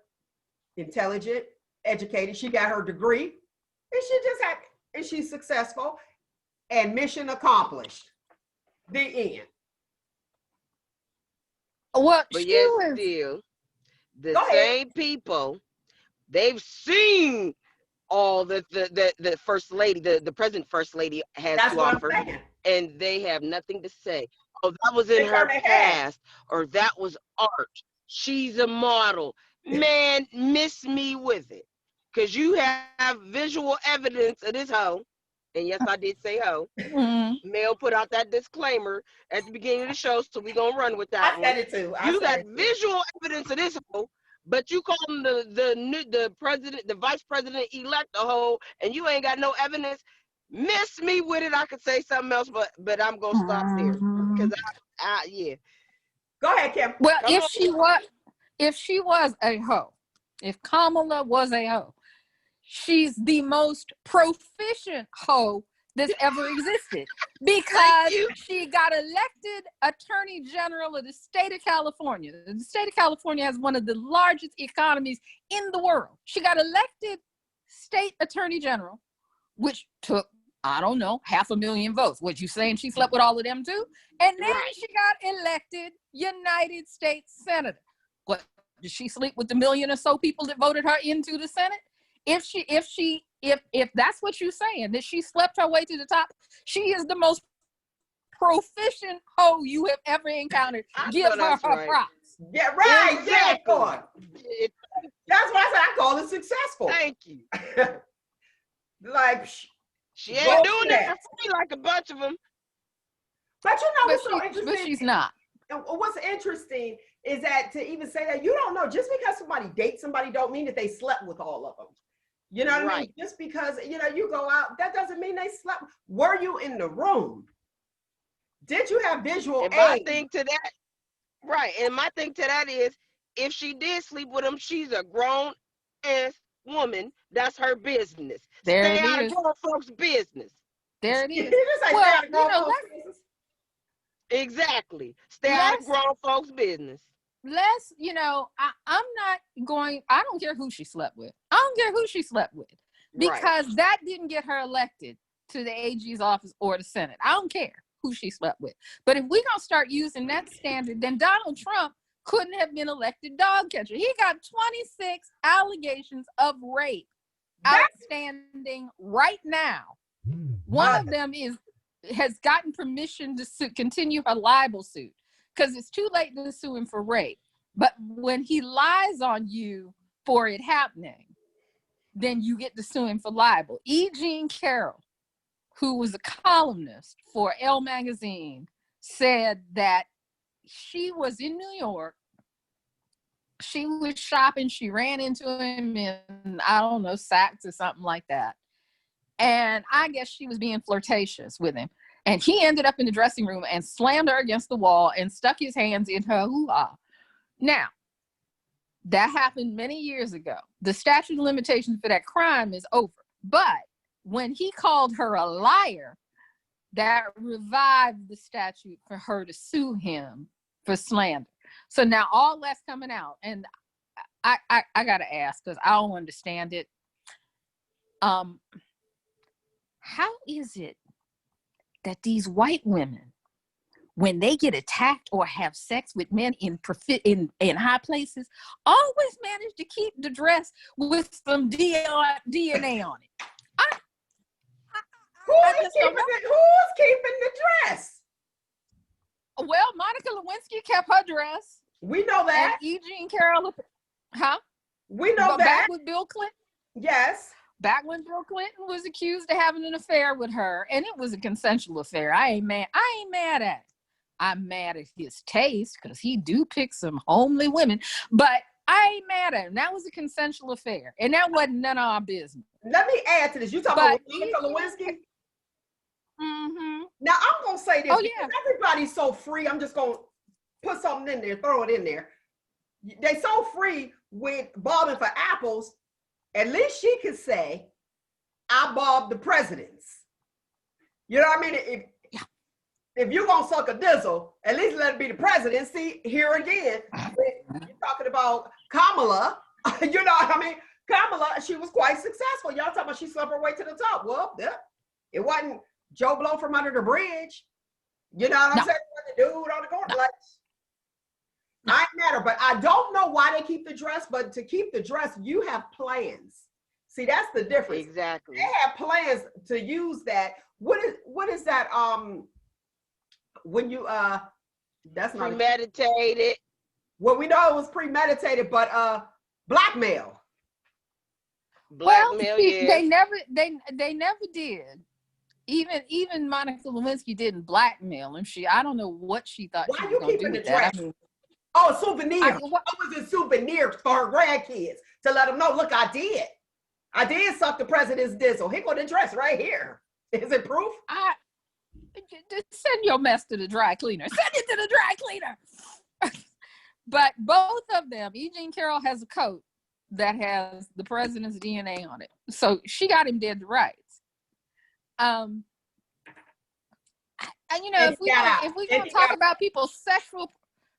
intelligent, educated. She got her degree, and she just happy, and she's successful, and mission accomplished. The end. What? But yet still, the same people, they've seen all that the first lady, the present first lady has to offer, and they have nothing to say. Oh, that was in her past, or that was art. She's a model. Man, miss me with it. Because you have visual evidence of this hoe And yes, I did say ho. Mhm. Mel put out that disclaimer at the beginning of the show, so we're gonna run with that I one. said it too. You got visual evidence of this hoe, but you call him the president, the vice president elect a hoe, and you ain't got no evidence. Miss me with it. I could say something else, but I'm gonna stop there because yeah. Go ahead, Kim. Well, Come on. if she was a hoe, if Kamala was a hoe, she's the most proficient hoe that's ever existed because she got elected Attorney General of the state of California. The state of California has one of the largest economies in the world. She got elected state Attorney General, which took, I don't know, 500,000 votes. What, you saying she slept with all of them too? And then she got elected United States Senator. What, did she sleep with the million or so people that voted her into the Senate? If that's what you're saying, that she slept her way to the top, she is the most proficient hoe you have ever encountered. Give her props. Yeah, right. Exactly. Yeah, that's why I said I call it successful. Thank you. Like she ain't doing that for free like a bunch of them. But you know what's so interesting? But she's not. What's interesting is that to even say that, you don't know, just because somebody dates somebody don't mean that they slept with all of them. You know what I mean? Just because, you know, you go out, that doesn't mean they slept. Were you in the room? Did you have visual aid? My thing to that, and my thing to that is, if she did sleep with him, she's a grown-ass woman. That's her business. Stay out of grown folks' business. There it is. Well, you know, exactly. Stay out of grown folks' business. Let's, you know, I'm not going, I don't care who she slept with. I don't care who she slept with, because that didn't get her elected to the AG's office or the Senate. I don't care who she slept with. But if we're going to start using that standard, then Donald Trump couldn't have been elected dog catcher. He got 26 allegations of rape outstanding right now. One of them has gotten permission to continue her libel suit, because it's too late to sue him for rape. But when he lies on you for it happening, then you get to sue him for libel. E. Jean Carroll, who was a columnist for Elle magazine, said that she was in New York. She was shopping. She ran into him in, I don't know, Saks or something like that. And I guess she was being flirtatious with him. And he ended up in the dressing room and slammed her against the wall and stuck his hands in her hoo-ha. Now, that happened many years ago. The statute of limitations for that crime is over. But when he called her a liar, that revived the statute for her to sue him for slander. So now all that's coming out. And I got to ask, because I don't understand it. How is it that these white women, when they get attacked or have sex with men in high places, always manage to keep the dress with some DNA on it? Who's keeping the dress? Well, Monica Lewinsky kept her dress. We know that. And E. Jean Carroll, we know that. Back with Bill Clinton. Yes. Back when Bill Clinton was accused of having an affair with her, and it was a consensual affair. I ain't mad at it. I'm mad at his taste, because he do pick some homely women, but I ain't mad at him. That was a consensual affair, and that wasn't none of our business. Let me add to this. You talking about Monica Lewinsky? Mm-hmm. Now I'm gonna say this. Oh, yeah. Everybody's so free. I'm just gonna put something in there, throw it in there. They so free with bobbing for apples. At least she could say, I bobbed the presidents. You know what I mean? If you're going to suck a dizzle, at least let it be the president. See, here again, you're talking about Kamala. You know what I mean? Kamala, she was quite successful. Y'all talking about she slept her way to the top. Well, it wasn't Joe Blow from under the bridge. You know what I'm saying? The dude on the corner. Like, I ain't matter, but I don't know why they keep the dress, but to keep the dress, you have plans. See, that's the difference. Exactly. They have plans to use that. What is that? When you that's not premeditated. Well, we know it was premeditated, but blackmail. Blackmail, They never did. even Monica Lewinsky didn't blackmail him. I don't know what she thought Why she are was you going to keeping do the with that. trash? I mean, Oh, souvenir. what, I was a souvenir for her grandkids to let them know, look, I did suck the president's dizzle. Here go the dress right here. Is it proof? Just send your mess to the dry cleaner. Send it to the dry cleaner. But both of them, E. Jean Carroll has a coat that has the president's DNA on it. So she got him dead to rights. And you know, if we don't talk about people's sexual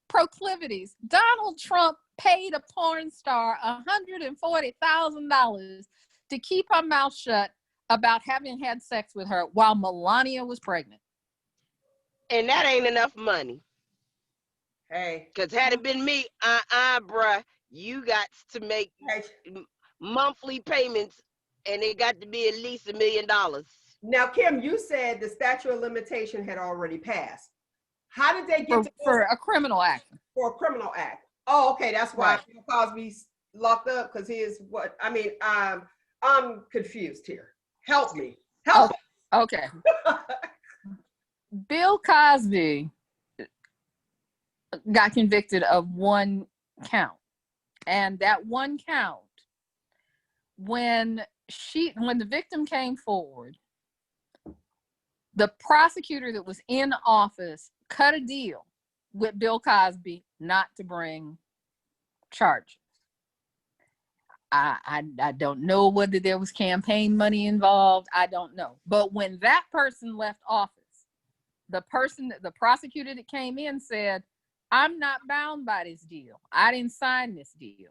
proclivities, Donald Trump paid a porn star $140,000 to keep her mouth shut about having had sex with her while Melania was pregnant. And that ain't enough money. Hey. Because had it been me, bruh, you got to make monthly payments, and it got to be at least $1 million. Now, Kim, you said the statute of limitation had already passed. How did they get for a criminal act? For a criminal act. Oh, okay. That's why Bill Cosby's locked up, because he is what? I mean, I'm confused here. Help me. Help. Okay. Bill Cosby got convicted of one count, and that one count, when the victim came forward, the prosecutor that was in office cut a deal with Bill Cosby not to bring charges. I don't know whether there was campaign money involved. I don't know. But when that person left office, the prosecutor that came in said, I'm not bound by this deal. I didn't sign this deal.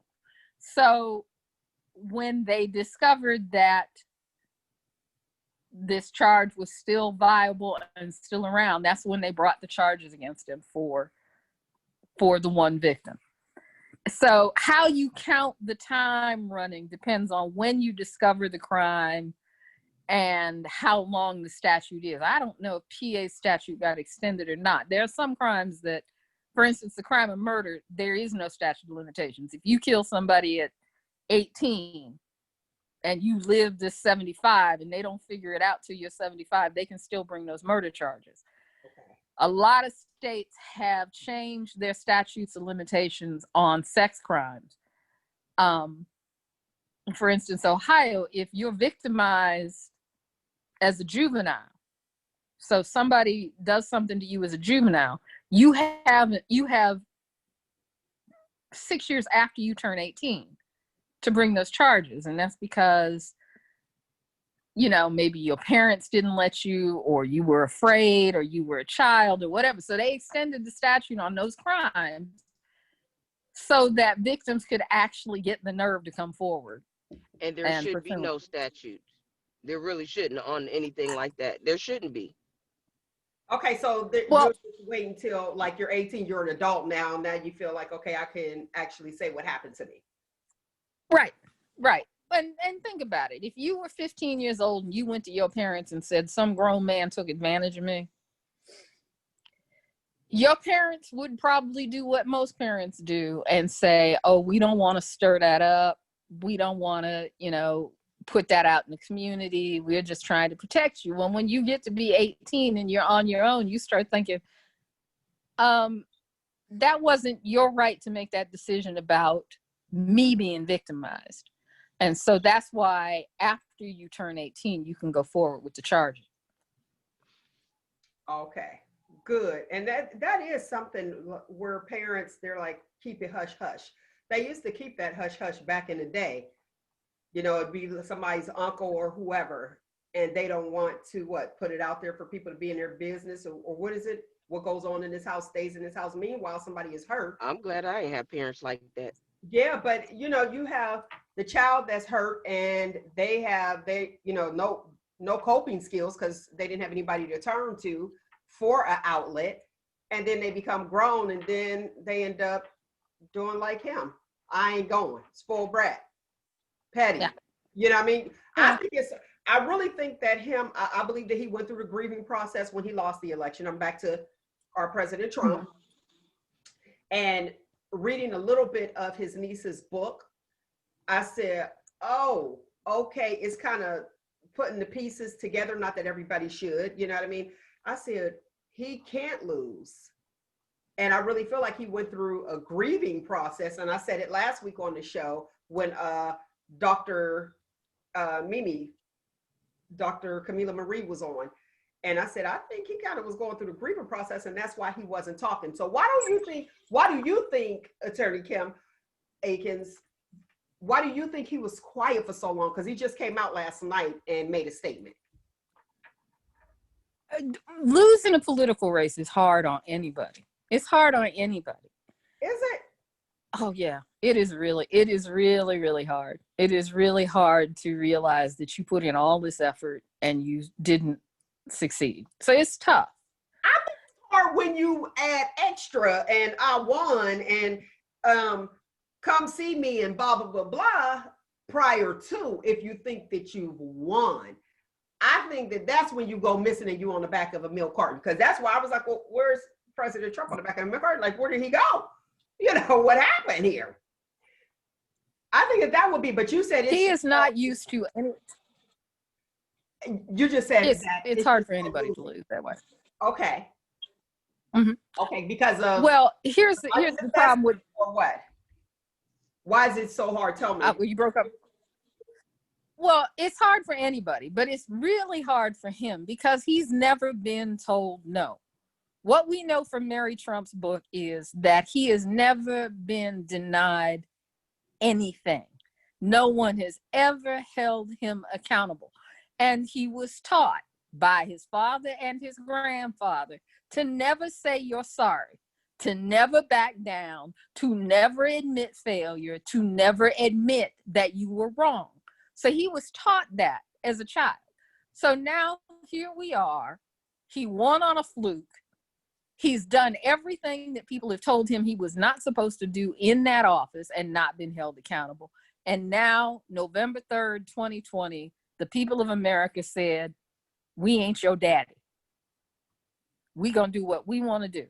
So when they discovered that this charge was still viable and still around, that's when they brought the charges against him for the one victim. So how you count the time running depends on when you discover the crime and how long the statute is. I don't know if PA statute got extended or not. There are some crimes that, for instance, the crime of murder, there is no statute of limitations. If you kill somebody at 18 and you live to 75 and they don't figure it out till you're 75, they can still bring those murder charges. A lot of states have changed their statutes of limitations on sex crimes. For instance, Ohio, if you're victimized as a juvenile, so somebody does something to you as a juvenile, you have 6 years after you turn 18 to bring those charges. And that's because, you know, maybe your parents didn't let you, or you were afraid, or you were a child, or whatever. So they extended the statute on those crimes so that victims could actually get the nerve to come forward. And there should be no statute. There really shouldn't on anything like that. There shouldn't be. Okay, so you're just waiting until like you're 18, you're an adult now, and now you feel like, okay, I can actually say what happened to me. Right. And think about it. If you were 15 years old and you went to your parents and said some grown man took advantage of me, your parents would probably do what most parents do and say, oh, we don't want to stir that up. We don't want to, you know, put that out in the community. We're just trying to protect you. Well, when you get to be 18 and you're on your own, you start thinking, that wasn't your right to make that decision about me being victimized. And so that's why after you turn 18, you can go forward with the charges. Okay, good. And that is something where parents, they're like, keep it hush hush. They used to keep that hush hush back in the day. You know, it'd be somebody's uncle or whoever, and they don't want to put it out there for people to be in their business, or what is it? What goes on in this house stays in this house. Meanwhile, somebody is hurt. I'm glad I ain't have parents like that. Yeah, but you know, you have the child that's hurt, and they no coping skills because they didn't have anybody to turn to for an outlet, and then they become grown, and then they end up doing like him. I ain't going, spoiled brat, petty. Yeah. You know what I mean? Yeah. I really think that I believe that he went through the grieving process when he lost the election. I'm back to our President Trump. Mm-hmm. And reading a little bit of his niece's book, I said, oh, okay, it's kind of putting the pieces together, not that everybody should, you know what I mean? I said, he can't lose. And I really feel like he went through a grieving process. And I said it last week on the show when Dr. Camila Marie was on. And I said, I think he kind of was going through the grieving process, and that's why he wasn't talking. So why do you think, Attorney Kim Akins, why do you think he was quiet for so long? Because he just came out last night and made a statement. Losing a political race is hard on anybody. It's hard on anybody. Is it? Oh yeah, it is really, really hard. It is really hard to realize that you put in all this effort and you didn't succeed. So it's tough. I think it's hard when you add extra and I won and come see me and blah, blah, blah, blah prior to, if you think that you've won. I think that that's when you go missing and you on the back of a milk carton. Because that's why I was like, well, where's President Trump on the back of the milk carton? Like, where did he go? You know, what happened here? I think that would be, but you said he is not used to any. You just said it's hard for anybody to lose that way. Okay. Mm-hmm. Okay, because of. Well, here's the problem with. Or what? Why is it so hard? Tell me. You broke up. Well, it's hard for anybody, but it's really hard for him because he's never been told no. What we know from Mary Trump's book is that he has never been denied anything. No one has ever held him accountable. And he was taught by his father and his grandfather to never say you're sorry, to never back down, to never admit failure, to never admit that you were wrong. So he was taught that as a child. So now here we are. He won on a fluke. He's done everything that people have told him he was not supposed to do in that office and not been held accountable. And now, November 3rd, 2020, the people of America said, we ain't your daddy. We gonna do what we want to do.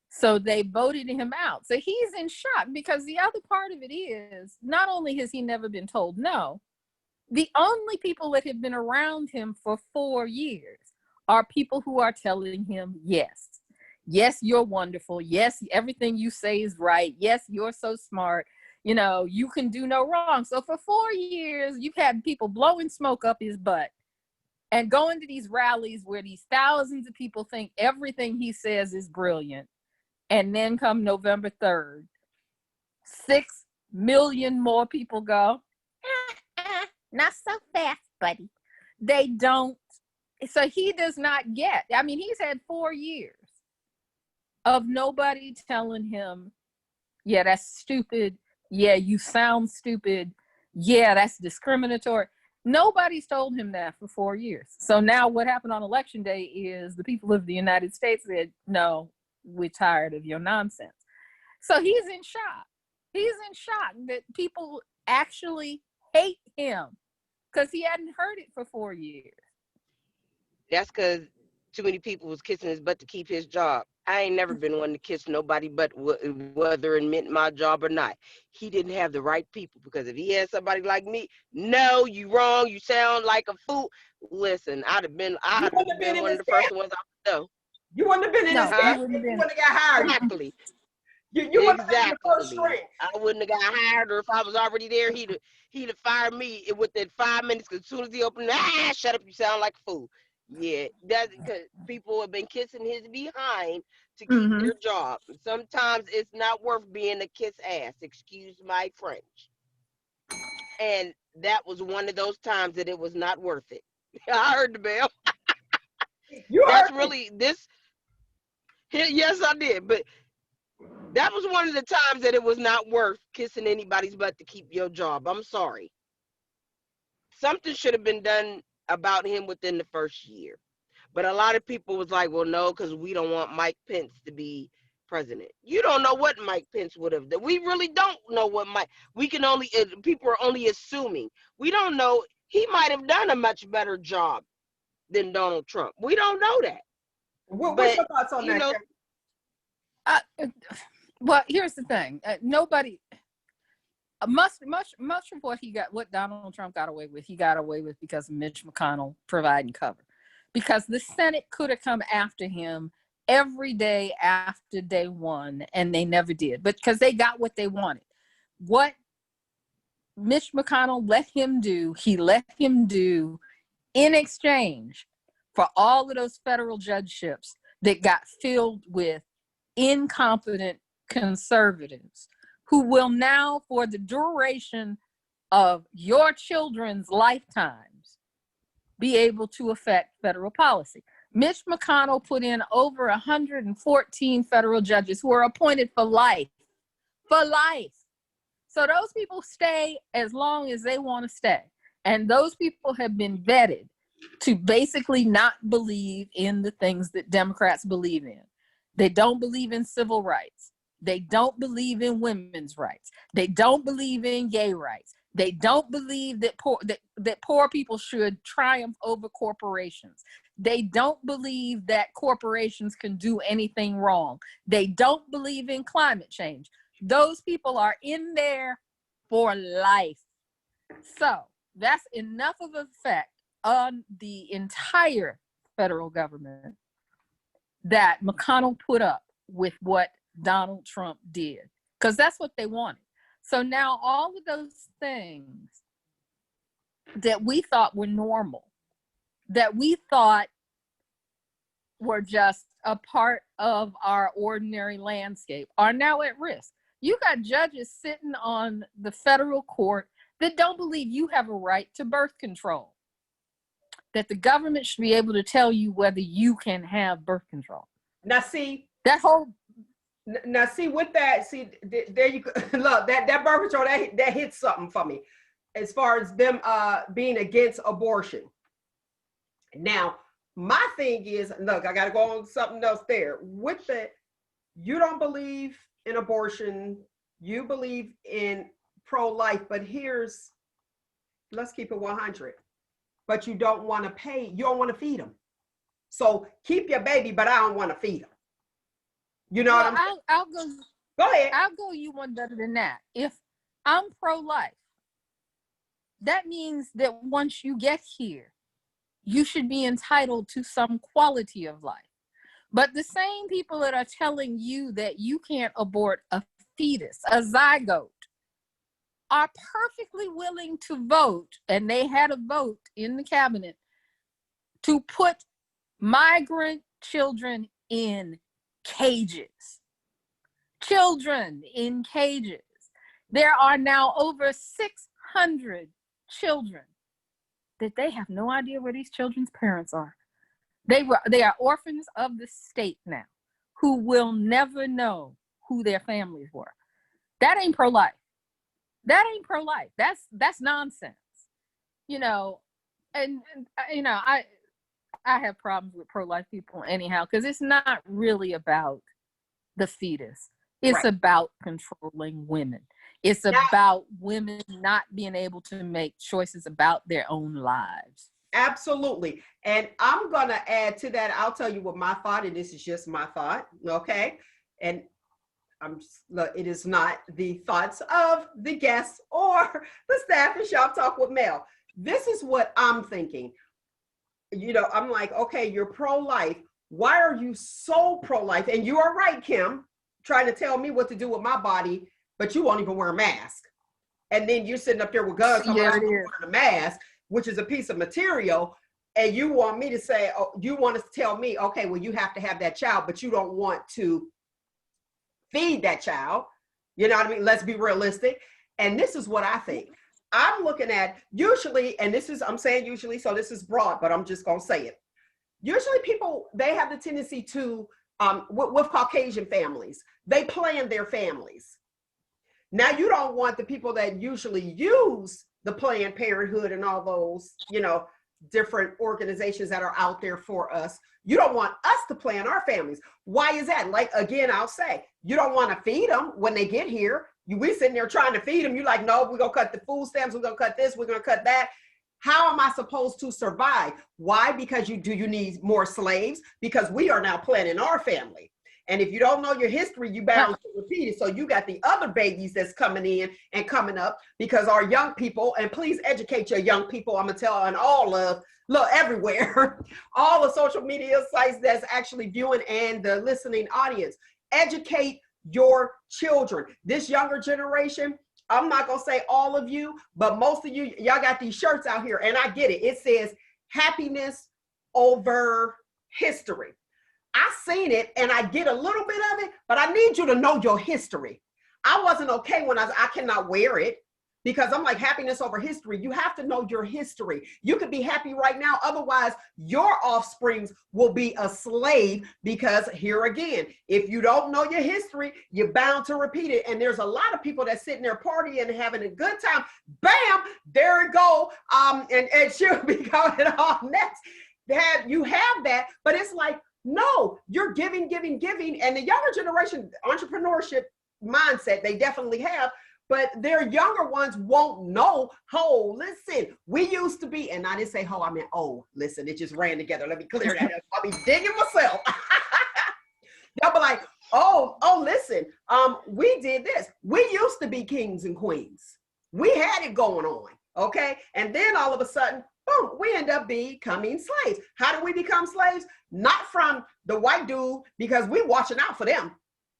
So they voted him out. So he's in shock because the other part of it is, not only has he never been told no, the only people that have been around him for 4 years are people who are telling him yes. Yes, you're wonderful. Yes, everything you say is right. Yes, you're so smart. You know, you can do no wrong. So for 4 years, you've had people blowing smoke up his butt and going to these rallies where these thousands of people think everything he says is brilliant. And then come November 3rd, 6 million more people go, not so fast, buddy. They don't. So he does not get, I mean, he's had 4 years of nobody telling him, yeah, that's stupid. Yeah, you sound stupid. Yeah, that's discriminatory. Nobody's told him that for 4 years. So now what happened on election day is the people of the United States said, no, we're tired of your nonsense. So he's in shock. He's in shock that people actually hate him because he hadn't heard it for 4 years. That's because too many people was kissing his butt to keep his job. I ain't never been one to kiss nobody but whether it meant my job or not. He didn't have the right people, because if he had somebody like me, no, you wrong, you sound like a fool. Listen, I'd have been one of the first ones I would know. You wouldn't have been in his head. You wouldn't have got hired. Exactly. You wouldn't have been in the first string. I wouldn't have got hired, or if I was already there, he'd have fired me within 5 minutes. Because as soon as he opened, shut up, you sound like a fool. Yeah, that's because people have been kissing his behind to keep their job. Sometimes it's not worth being a kiss ass, excuse my French. And that was one of those times that it was not worth it. I heard the bell. That's really this. Yes, I did. But that was one of the times that it was not worth kissing anybody's butt to keep your job. I'm sorry. Something should have been done about him within the first year. But a lot of people was like, well, no, because we don't want Mike Pence to be president. You don't know what Mike Pence would have done. We really don't know what people are only assuming. We don't know. He might have done a much better job than Donald Trump. We don't know that. What's your thoughts on that? Well, here's the thing. Nobody, much of what Donald Trump got away with, he got away with because of Mitch McConnell providing cover. Because the Senate could have come after him every day after day one, and they never did. But because they got what they wanted. What Mitch McConnell let him do, he let him do in exchange for all of those federal judgeships that got filled with incompetent conservatives who will now, for the duration of your children's lifetimes, be able to affect federal policy. Mitch McConnell put in over 114 federal judges who are appointed for life. For life. So those people stay as long as they want to stay. And those people have been vetted to basically not believe in the things that Democrats believe in. They don't believe in civil rights. They don't believe in women's rights. They don't believe in gay rights. They don't believe that poor people should triumph over corporations. They don't believe that corporations can do anything wrong. They don't believe in climate change. Those people are in there for life. So that's enough of an effect on the entire federal government that McConnell put up with what Donald Trump did, because that's what they wanted. So now all of those things that we thought were normal, that we thought were just a part of our ordinary landscape, are now at risk. You got judges sitting on the federal court that don't believe you have a right to birth control, that the government should be able to tell you whether you can have birth control. Now see, that whole Now, see, with that, see, there you go. Look, that birth control, that hits something for me as far as them being against abortion. Now, my thing is, look, I got to go on something else there. With that, you don't believe in abortion, you believe in pro-life, but let's keep it 100. But you don't want to pay, you don't want to feed them. So keep your baby, but I don't want to feed them. You know what I'm saying? I'll go ahead. I'll go you one better than that. If I'm pro-life, that means that once you get here, you should be entitled to some quality of life. But the same people that are telling you that you can't abort a fetus, a zygote, are perfectly willing to vote, and they had a vote in the cabinet, to put migrant children in cages. Children in cages. There are now over 600 children that they have no idea where these children's parents are. They are orphans of the state now, who will never know who their families were. That ain't pro-life. That ain't pro-life. That's nonsense. You know, and you know, I have problems with pro-life people anyhow, because it's not really about the fetus. It's right. about controlling women. It's about women not being able to make choices about their own lives. Absolutely. And I'm going to add to that. I'll tell you what my thought, and this is just my thought, okay? And it is not the thoughts of the guests or the staff at Shop Talk with Mel. This is what I'm thinking. You know, I'm like, okay, you're pro-life. Why are you so pro-life? And you are right, Kim, trying to tell me what to do with my body, but you won't even wear a mask. And then you're sitting up there with guns, wearing a mask, which is a piece of material. And you want me to say, oh, you want to tell me, okay, well, you have to have that child, but you don't want to feed that child. You know what I mean? Let's be realistic. And this is what I think. I'm looking at usually, and I'm saying usually, so this is broad, but I'm just going to say it. Usually people, they have the tendency to, with Caucasian families, they plan their families. Now you don't want the people that usually use the Planned Parenthood and all those, you know, different organizations that are out there for us. You don't want us to plan our families. Why is that? Like, again, I'll say, you don't want to feed them when they get here. We sitting there trying to feed them. You're like, no, we're going to cut the food stamps. We're going to cut this. We're going to cut that. How am I supposed to survive? Why? Because you need more slaves? Because we are now planning our family. And if you don't know your history, you bound to repeat it. So you got the other babies that's coming in and coming up, because our young people, and please educate your young people, I'm gonna tell on all of, look, everywhere, all the social media sites that's actually viewing and the listening audience, educate your children. This younger generation, I'm not gonna say all of you, but most of you, y'all got these shirts out here, and I get it. It says happiness over history. I seen it and I get a little bit of it, but I need you to know your history. I wasn't okay when I cannot wear it, because I'm like, happiness over history. You have to know your history. You could be happy right now. Otherwise, your offsprings will be a slave, because here again, if you don't know your history, you're bound to repeat it. And there's a lot of people that sitting there partying and having a good time. Bam, there it go. And she'll be going off next. You have that, but it's like, no, you're giving. And the younger generation, entrepreneurship mindset, they definitely have. But their younger ones won't know. Oh, listen, we used to be, and I didn't say ho, I meant oh, listen, it just ran together. Let me clear that up. I'll be digging myself. They'll be like, oh, listen, we did this. We used to be kings and queens. We had it going on, okay? And then all of a sudden, boom, we end up becoming slaves. How do we become slaves? Not from the white dude, because we watching out for them.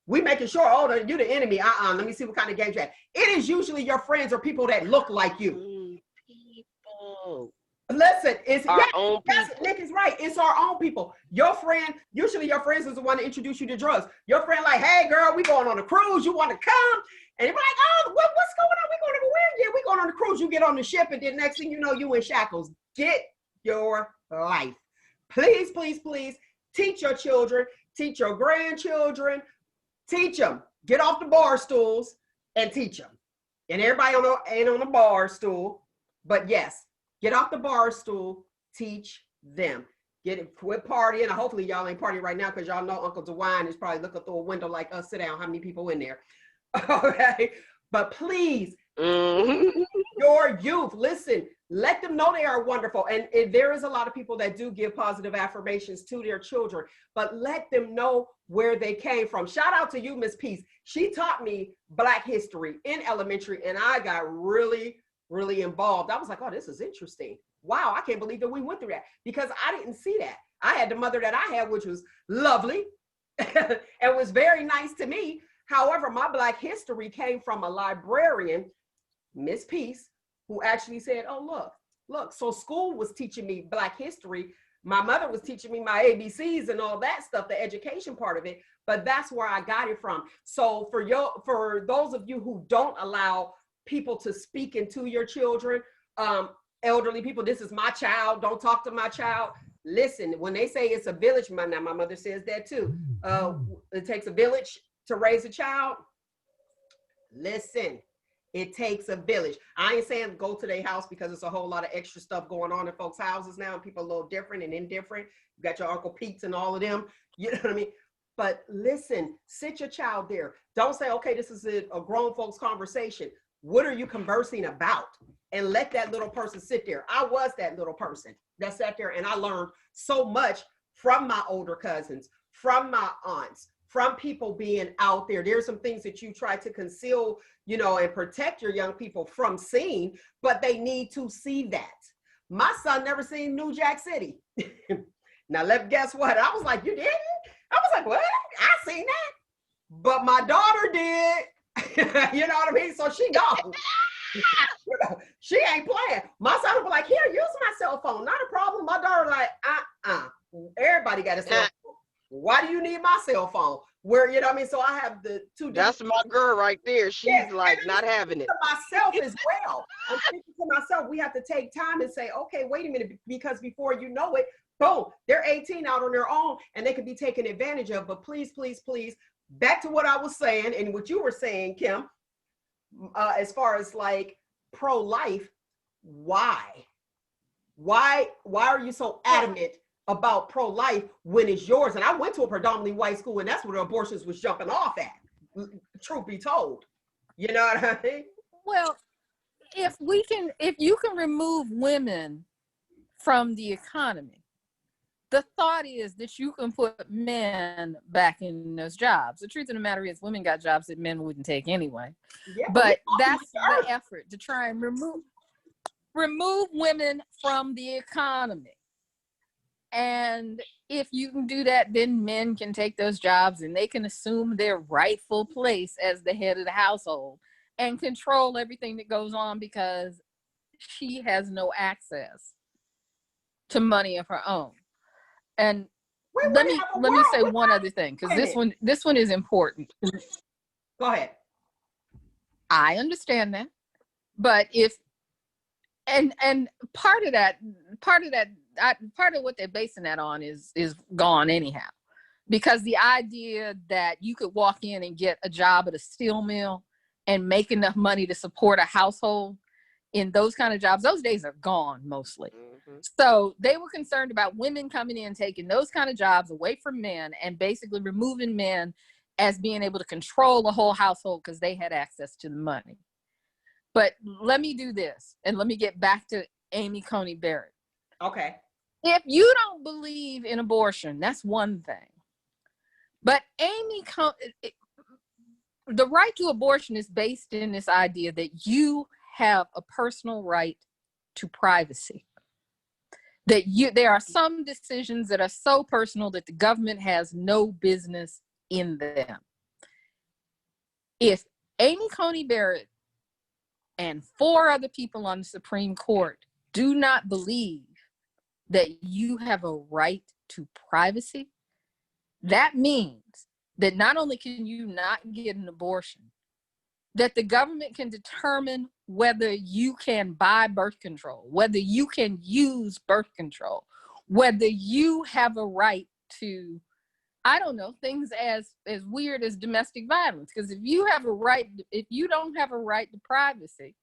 We making sure, oh, you're the enemy. Let me see what kind of games you have. It is usually your friends or people that look like you. People. Listen, it's our own yes, people. Nick is right. It's our own people. Your friend, usually your friends is the one to introduce you to drugs. Your friend like, hey girl, we going on a cruise. You want to come? And you're like, oh, what's going on? We going to where? Yeah, we going on a cruise. You get on the ship, and then next thing you know, you in shackles. Get your life. Please, please, please teach your children, teach your grandchildren. Teach them. Get off the bar stools and teach them. And everybody ain't on the bar stool, but yes, get off the bar stool. Teach them. Quit partying. Hopefully y'all ain't partying right now, because y'all know Uncle DeJan is probably looking through a window like us. Sit down. How many people in there? Okay, but please, your youth, listen. Let them know they are wonderful. And there is a lot of people that do give positive affirmations to their children, but let them know where they came from. Shout out to you, Miss Peace. She taught me Black history in elementary, and I got really, really involved. I was like, oh, this is interesting. Wow, I can't believe that we went through that, because I didn't see that. I had the mother that I had, which was lovely and was very nice to me. However, my Black history came from a librarian, Miss Peace, who actually said, oh, look, so school was teaching me Black history. My mother was teaching me my ABCs and all that stuff, the education part of it, but that's where I got it from. So for those of you who don't allow people to speak into your children, elderly people, this is my child, don't talk to my child. Listen, when they say it's a village, my mother says that too. It takes a village to raise a child. Listen. It takes a village. I ain't saying go to their house, because it's a whole lot of extra stuff going on in folks' houses now, and people are a little different and indifferent. You got your Uncle Pete's and all of them, you know what I mean? But listen, sit your child there. Don't say, okay, this is a grown folks conversation. What are you conversing about? And let that little person sit there. I was that little person that sat there, and I learned so much from my older cousins, from my aunts, from people being out there. There's some things that you try to conceal, you know, and protect your young people from seeing, but they need to see that. My son never seen New Jack City. Now, guess what? I was like, you didn't? I was like, what? I seen that. But my daughter did. You know what I mean? So she gone. She ain't playing. My son will be like, here, use my cell phone. Not a problem. My daughter like, everybody got a cell phone. Why do you need my cell phone? Where, you know what I mean? So I have the two. That's my girl right there. She's like not having it. Myself as well. I'm thinking to myself, we have to take time and say, okay, wait a minute, because before you know it, boom, they're 18 out on their own, and they could be taken advantage of. But please, please, please, back to what I was saying and what you were saying, Kim, as far as like pro-life, why are you so adamant about pro-life when it's yours? And I went to a predominantly white school, and that's where the abortions was jumping off at, truth be told. You know what I mean? Well, if you can remove women from the economy, the thought is that you can put men back in those jobs. The truth of the matter is women got jobs that men wouldn't take anyway. Yeah, but that's the effort, to try and remove women from the economy. And if you can do that, then men can take those jobs and they can assume their rightful place as the head of the household and control everything that goes on, because she has no access to money of her own. And let me say one other thing, because this one is important. Go ahead. I understand that, but and part of what they're basing that on is gone anyhow, because the idea that you could walk in and get a job at a steel mill and make enough money to support a household in those kind of jobs, those days are gone mostly. Mm-hmm. So they were concerned about women coming in, taking those kind of jobs away from men and basically removing men as being able to control the whole household because they had access to the money. But let me do this, and let me get back to Amy Coney Barrett. Okay. If you don't believe in abortion, that's one thing. But the right to abortion is based in this idea that you have a personal right to privacy. That there are some decisions that are so personal that the government has no business in them. If Amy Coney Barrett and 4 other people on the Supreme Court do not believe that you have a right to privacy, that means that not only can you not get an abortion, that the government can determine whether you can buy birth control, whether you can use birth control, whether you have a right to, I don't know, things as weird as domestic violence. Because if you don't have a right to privacy,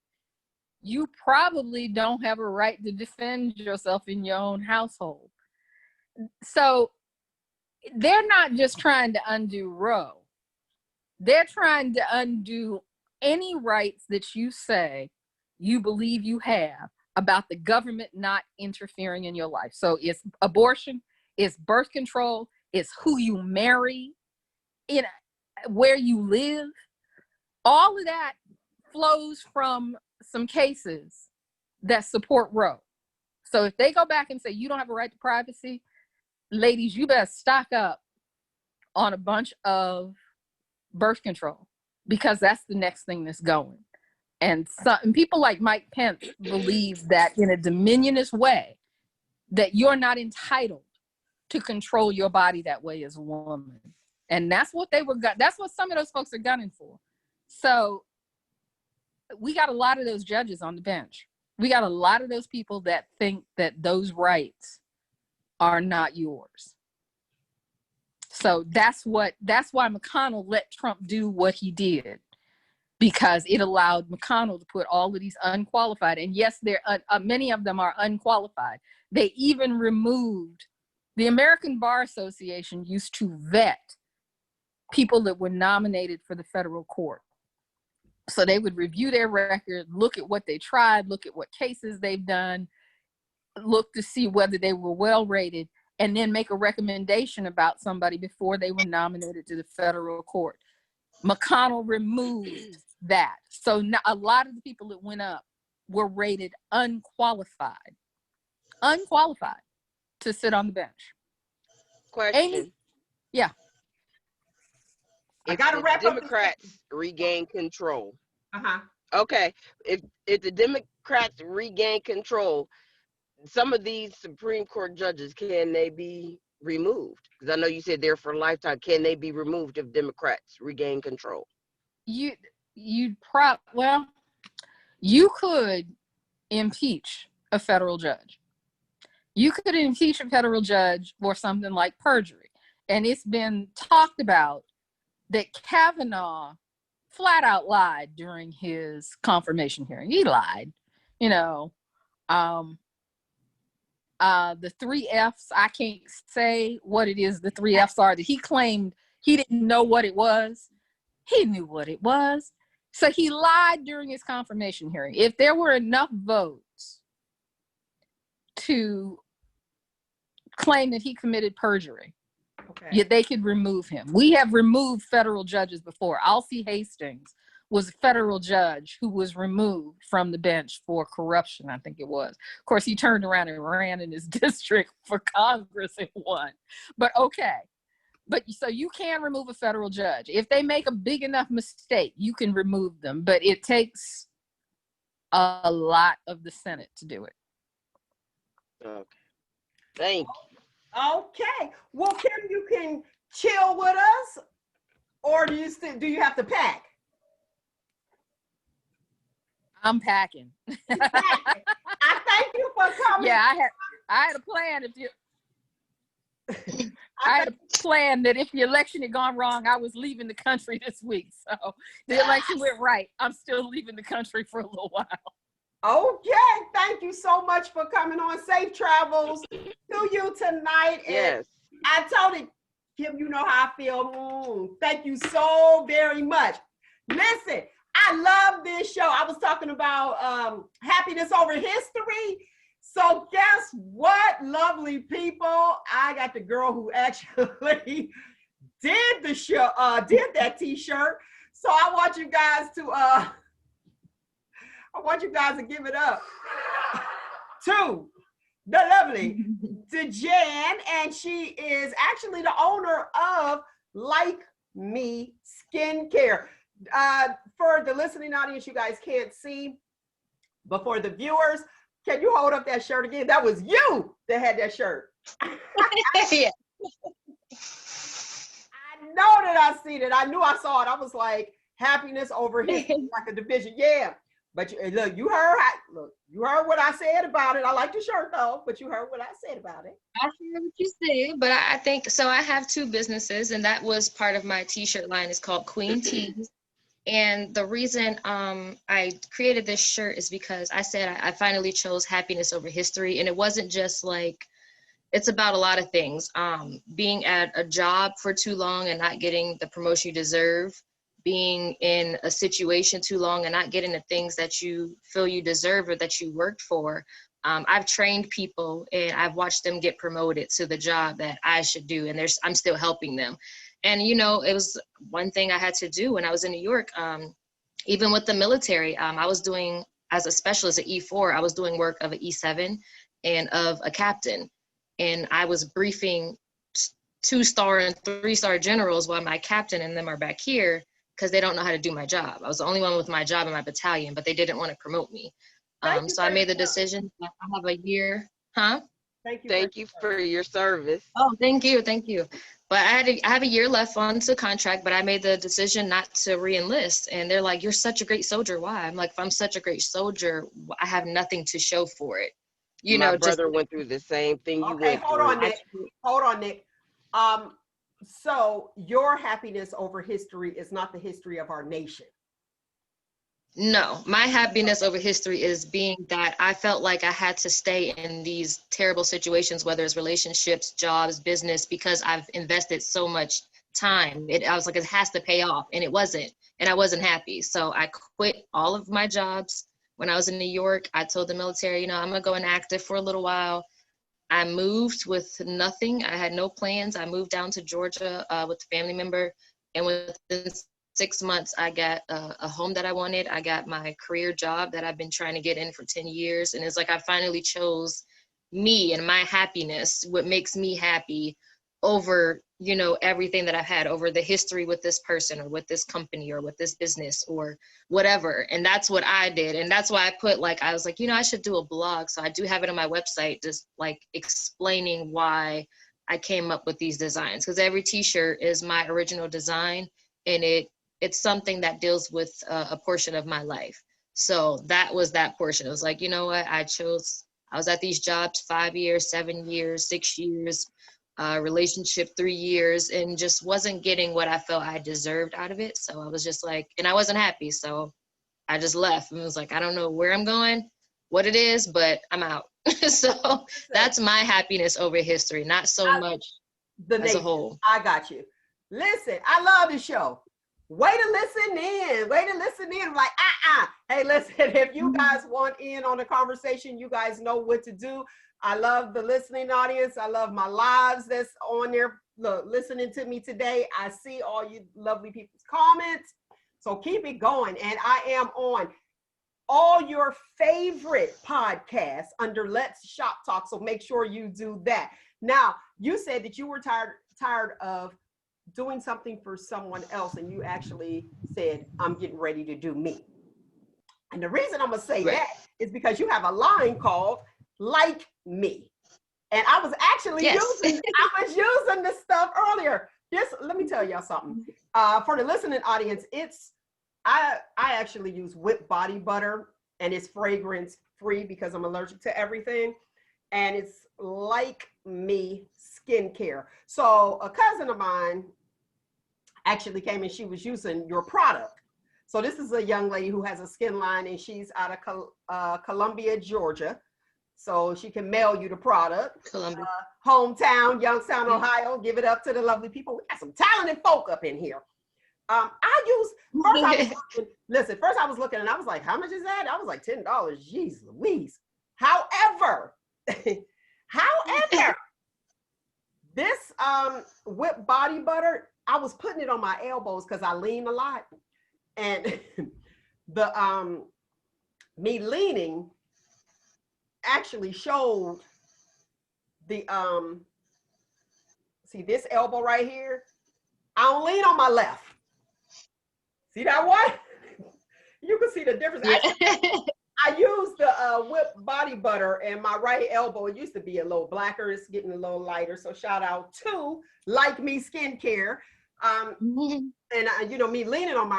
you probably don't have a right to defend yourself in your own household. So they're not just trying to undo Roe. They're trying to undo any rights that you say you believe you have about the government not interfering in your life. So it's abortion, it's birth control, it's who you marry, where you live. All of that flows from some cases that support Roe. So if they go back and say you don't have a right to privacy, ladies, you better stock up on a bunch of birth control, because that's the next thing that's going. And people like Mike Pence believe that in a dominionist way, that you're not entitled to control your body that way as a woman. And that's what that's what some of those folks are gunning for. So we got a lot of those judges on the bench. We got a lot of those people that think that those rights are not yours. So that's why McConnell let Trump do what he did, because it allowed McConnell to put all of these unqualified, and yes, many of them are unqualified. They even removed, the American Bar Association used to vet people that were nominated for the federal court. So they would review their record, look at what they tried, look at what cases they've done, look to see whether they were well rated, and then make a recommendation about somebody before they were nominated to the federal court. McConnell removed that. So a lot of the people that went up were rated unqualified to sit on the bench. Question. Amy? Yeah. If the Democrats regain control. Okay. If the Democrats regain control, some of these Supreme Court judges, can they be removed? Because I know you said they're for a lifetime. Can they be removed if Democrats regain control? You could impeach a federal judge. You could impeach a federal judge for something like perjury. And it's been talked about that Kavanaugh flat out lied during his confirmation hearing. He lied, the 3 F's, I can't say what it is the 3 F's are that he claimed he didn't know what it was. He knew what it was. So he lied during his confirmation hearing. If there were enough votes to claim that he committed perjury. Okay. Yet they could remove him. We have removed federal judges before. Alcee Hastings was a federal judge who was removed from the bench for corruption, I think it was. Of course, he turned around and ran in his district for Congress and won. But okay. But so you can remove a federal judge. If they make a big enough mistake, you can remove them. But it takes a lot of the Senate to do it. Okay. Thank you. Okay. Well, Kim, you can chill with us, or do you have to pack? I'm packing. I thank you for coming. Yeah, I had a plan. I had a plan that if the election had gone wrong, I was leaving the country this week. So the election went right. I'm still leaving the country for a little while. Okay, thank you so much for coming on. Safe travels to you tonight. Yes. And I told it, Kim, you know how I feel. Thank you so very much. Listen, I love this show. I was talking about happiness over history. So guess what, lovely people? I got the girl who actually did the show, did that t-shirt. So I want you guys to give it up to the lovely DeJan, and she is actually the owner of Like Me Skincare. For the listening audience, you guys can't see, but for the viewers, can you hold up that shirt again? That was you that had that shirt. Yeah. I know that I seen it. I knew I saw it. I was like, happiness over history, like a division. Yeah. But you heard what I said about it. I like the shirt though, but you heard what I said about it. I hear what you said, but I think so. I have two businesses, and that was part of my t-shirt line. It's called Queen Tees. And the reason I created this shirt is because I said I finally chose happiness over history. And it wasn't just like, it's about a lot of things. Being at a job for too long and not getting the promotion you deserve, being in a situation too long and not getting the things that you feel you deserve or that you worked for. I've trained people and I've watched them get promoted to the job that I should do. And I'm still helping them. And, you know, it was one thing I had to do when I was in New York, even with the military. I was doing, as a specialist at E4, I was doing work of an E7 and of a captain. And I was briefing 2-star and 3-star generals while my captain and them are back here because they don't know how to do my job. I was the only one with my job in my battalion, but they didn't want to promote me. So I made the decision that I have a year. Thank you for your service. Oh, thank you. Thank you. But I have a year left on the contract, but I made the decision not to re-enlist. And they're like, you're such a great soldier. Why? I'm like, if I'm such a great soldier, I have nothing to show for it. My brother went through the same thing you went through. Hold on, Nick. So your happiness over history is not the history of our nation. No, my happiness over history is being that I felt like I had to stay in these terrible situations, whether it's relationships, jobs, business, because I've invested so much time. I was like, it has to pay off, and it wasn't, and I wasn't happy. So I quit all of my jobs. When I was in New York, I told the military, I'm gonna go inactive for a little while. I moved with nothing. I had no plans. I moved down to Georgia with a family member, and within 6 months, I got a home that I wanted. I got my career job that I've been trying to get in for 10 years. And it's like I finally chose me and my happiness, what makes me happy over, everything that I've had, over the history with this person or with this company or with this business or whatever. And that's what I did. And that's why I put I was like, I should do a blog. So I do have it on my website, just explaining why I came up with these designs. Because every t-shirt is my original design. And it's something that deals with a portion of my life. So that was that portion. It was like, you know what? I was at these jobs 5 years, 7 years, 6 years, relationship 3 years, and just wasn't getting what I felt I deserved out of it. So I was just like, and I wasn't happy. So I just left and was like, I don't know where I'm going, what it is, but I'm out. So that's my happiness over history, not so much as a whole. I got you. Listen, I love the show. Way to listen in. I'm like, Hey, listen, if you guys want in on the conversation, you guys know what to do. I love the listening audience. I love my lives that's on there listening to me today. I see all you lovely people's comments. So keep it going. And I am on all your favorite podcasts under Let's Shop Talk. So make sure you do that. Now, you said that you were tired of doing something for someone else, and you actually said, I'm getting ready to do me. And the reason I'm gonna say that is because you have a line called Like Me. And I was actually using this stuff earlier. Let me tell y'all something. For the listening audience, I actually use whipped body butter, and it's fragrance free because I'm allergic to everything. And it's Like Me skincare. So a cousin of mine actually came and she was using your product. So this is a young lady who has a skin line, and she's out of Columbia, Georgia. So she can mail you the product. Hometown, Youngstown, Ohio. Give it up to the lovely people. We got some talented folk up in here. First I was looking and I was like, how much is that? I was like, $10. Jeez Louise. However, this whipped body butter, I was putting it on my elbows because I lean a lot. And the me leaning actually showed the see this elbow right here. I don't lean on my left. See that one? You can see the difference. I used the whipped body butter, and my right elbow, it used to be a little blacker. It's getting a little lighter. So shout out to Like Me Skincare. And you know, me leaning on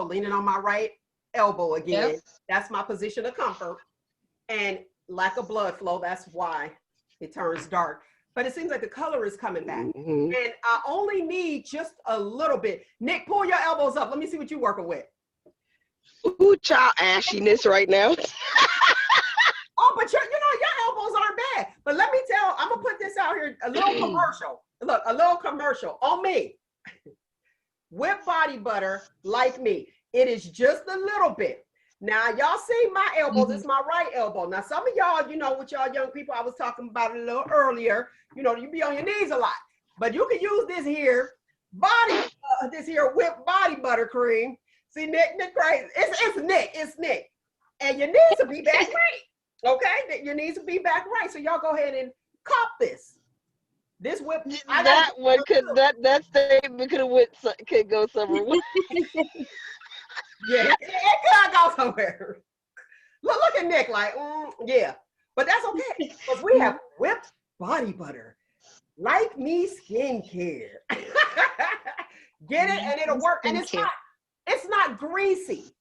leaning on my right elbow again. Yep. That's my position of comfort. And lack of blood flow, that's why it turns dark. But it seems like the color is coming back. And I only need just a little bit. Nick, pull your elbows up. Let me see what you're working with. Ooh, child ashiness right now. Oh, but your elbows aren't bad. But let me I'm gonna put this out here, a little commercial. Look, a little commercial on me. Whipped body butter, Like Me. It is just a little bit. Now, y'all see my elbows. It's my right elbow. Now, some of y'all, you know, with y'all young people, I was talking about it a little earlier. You know, you be on your knees a lot. But you can use this here this here whipped body butter cream. See, Nick crazy. It's Nick. And your knees will be back right. Okay? Your knees will be back right. So y'all go ahead and cop this. This whip. That statement could go somewhere. Yeah, it could go somewhere. Look at Nick like, yeah. But that's okay, because we have whipped body butter. Like Me skincare. Get it, and it'll work. And it's not greasy.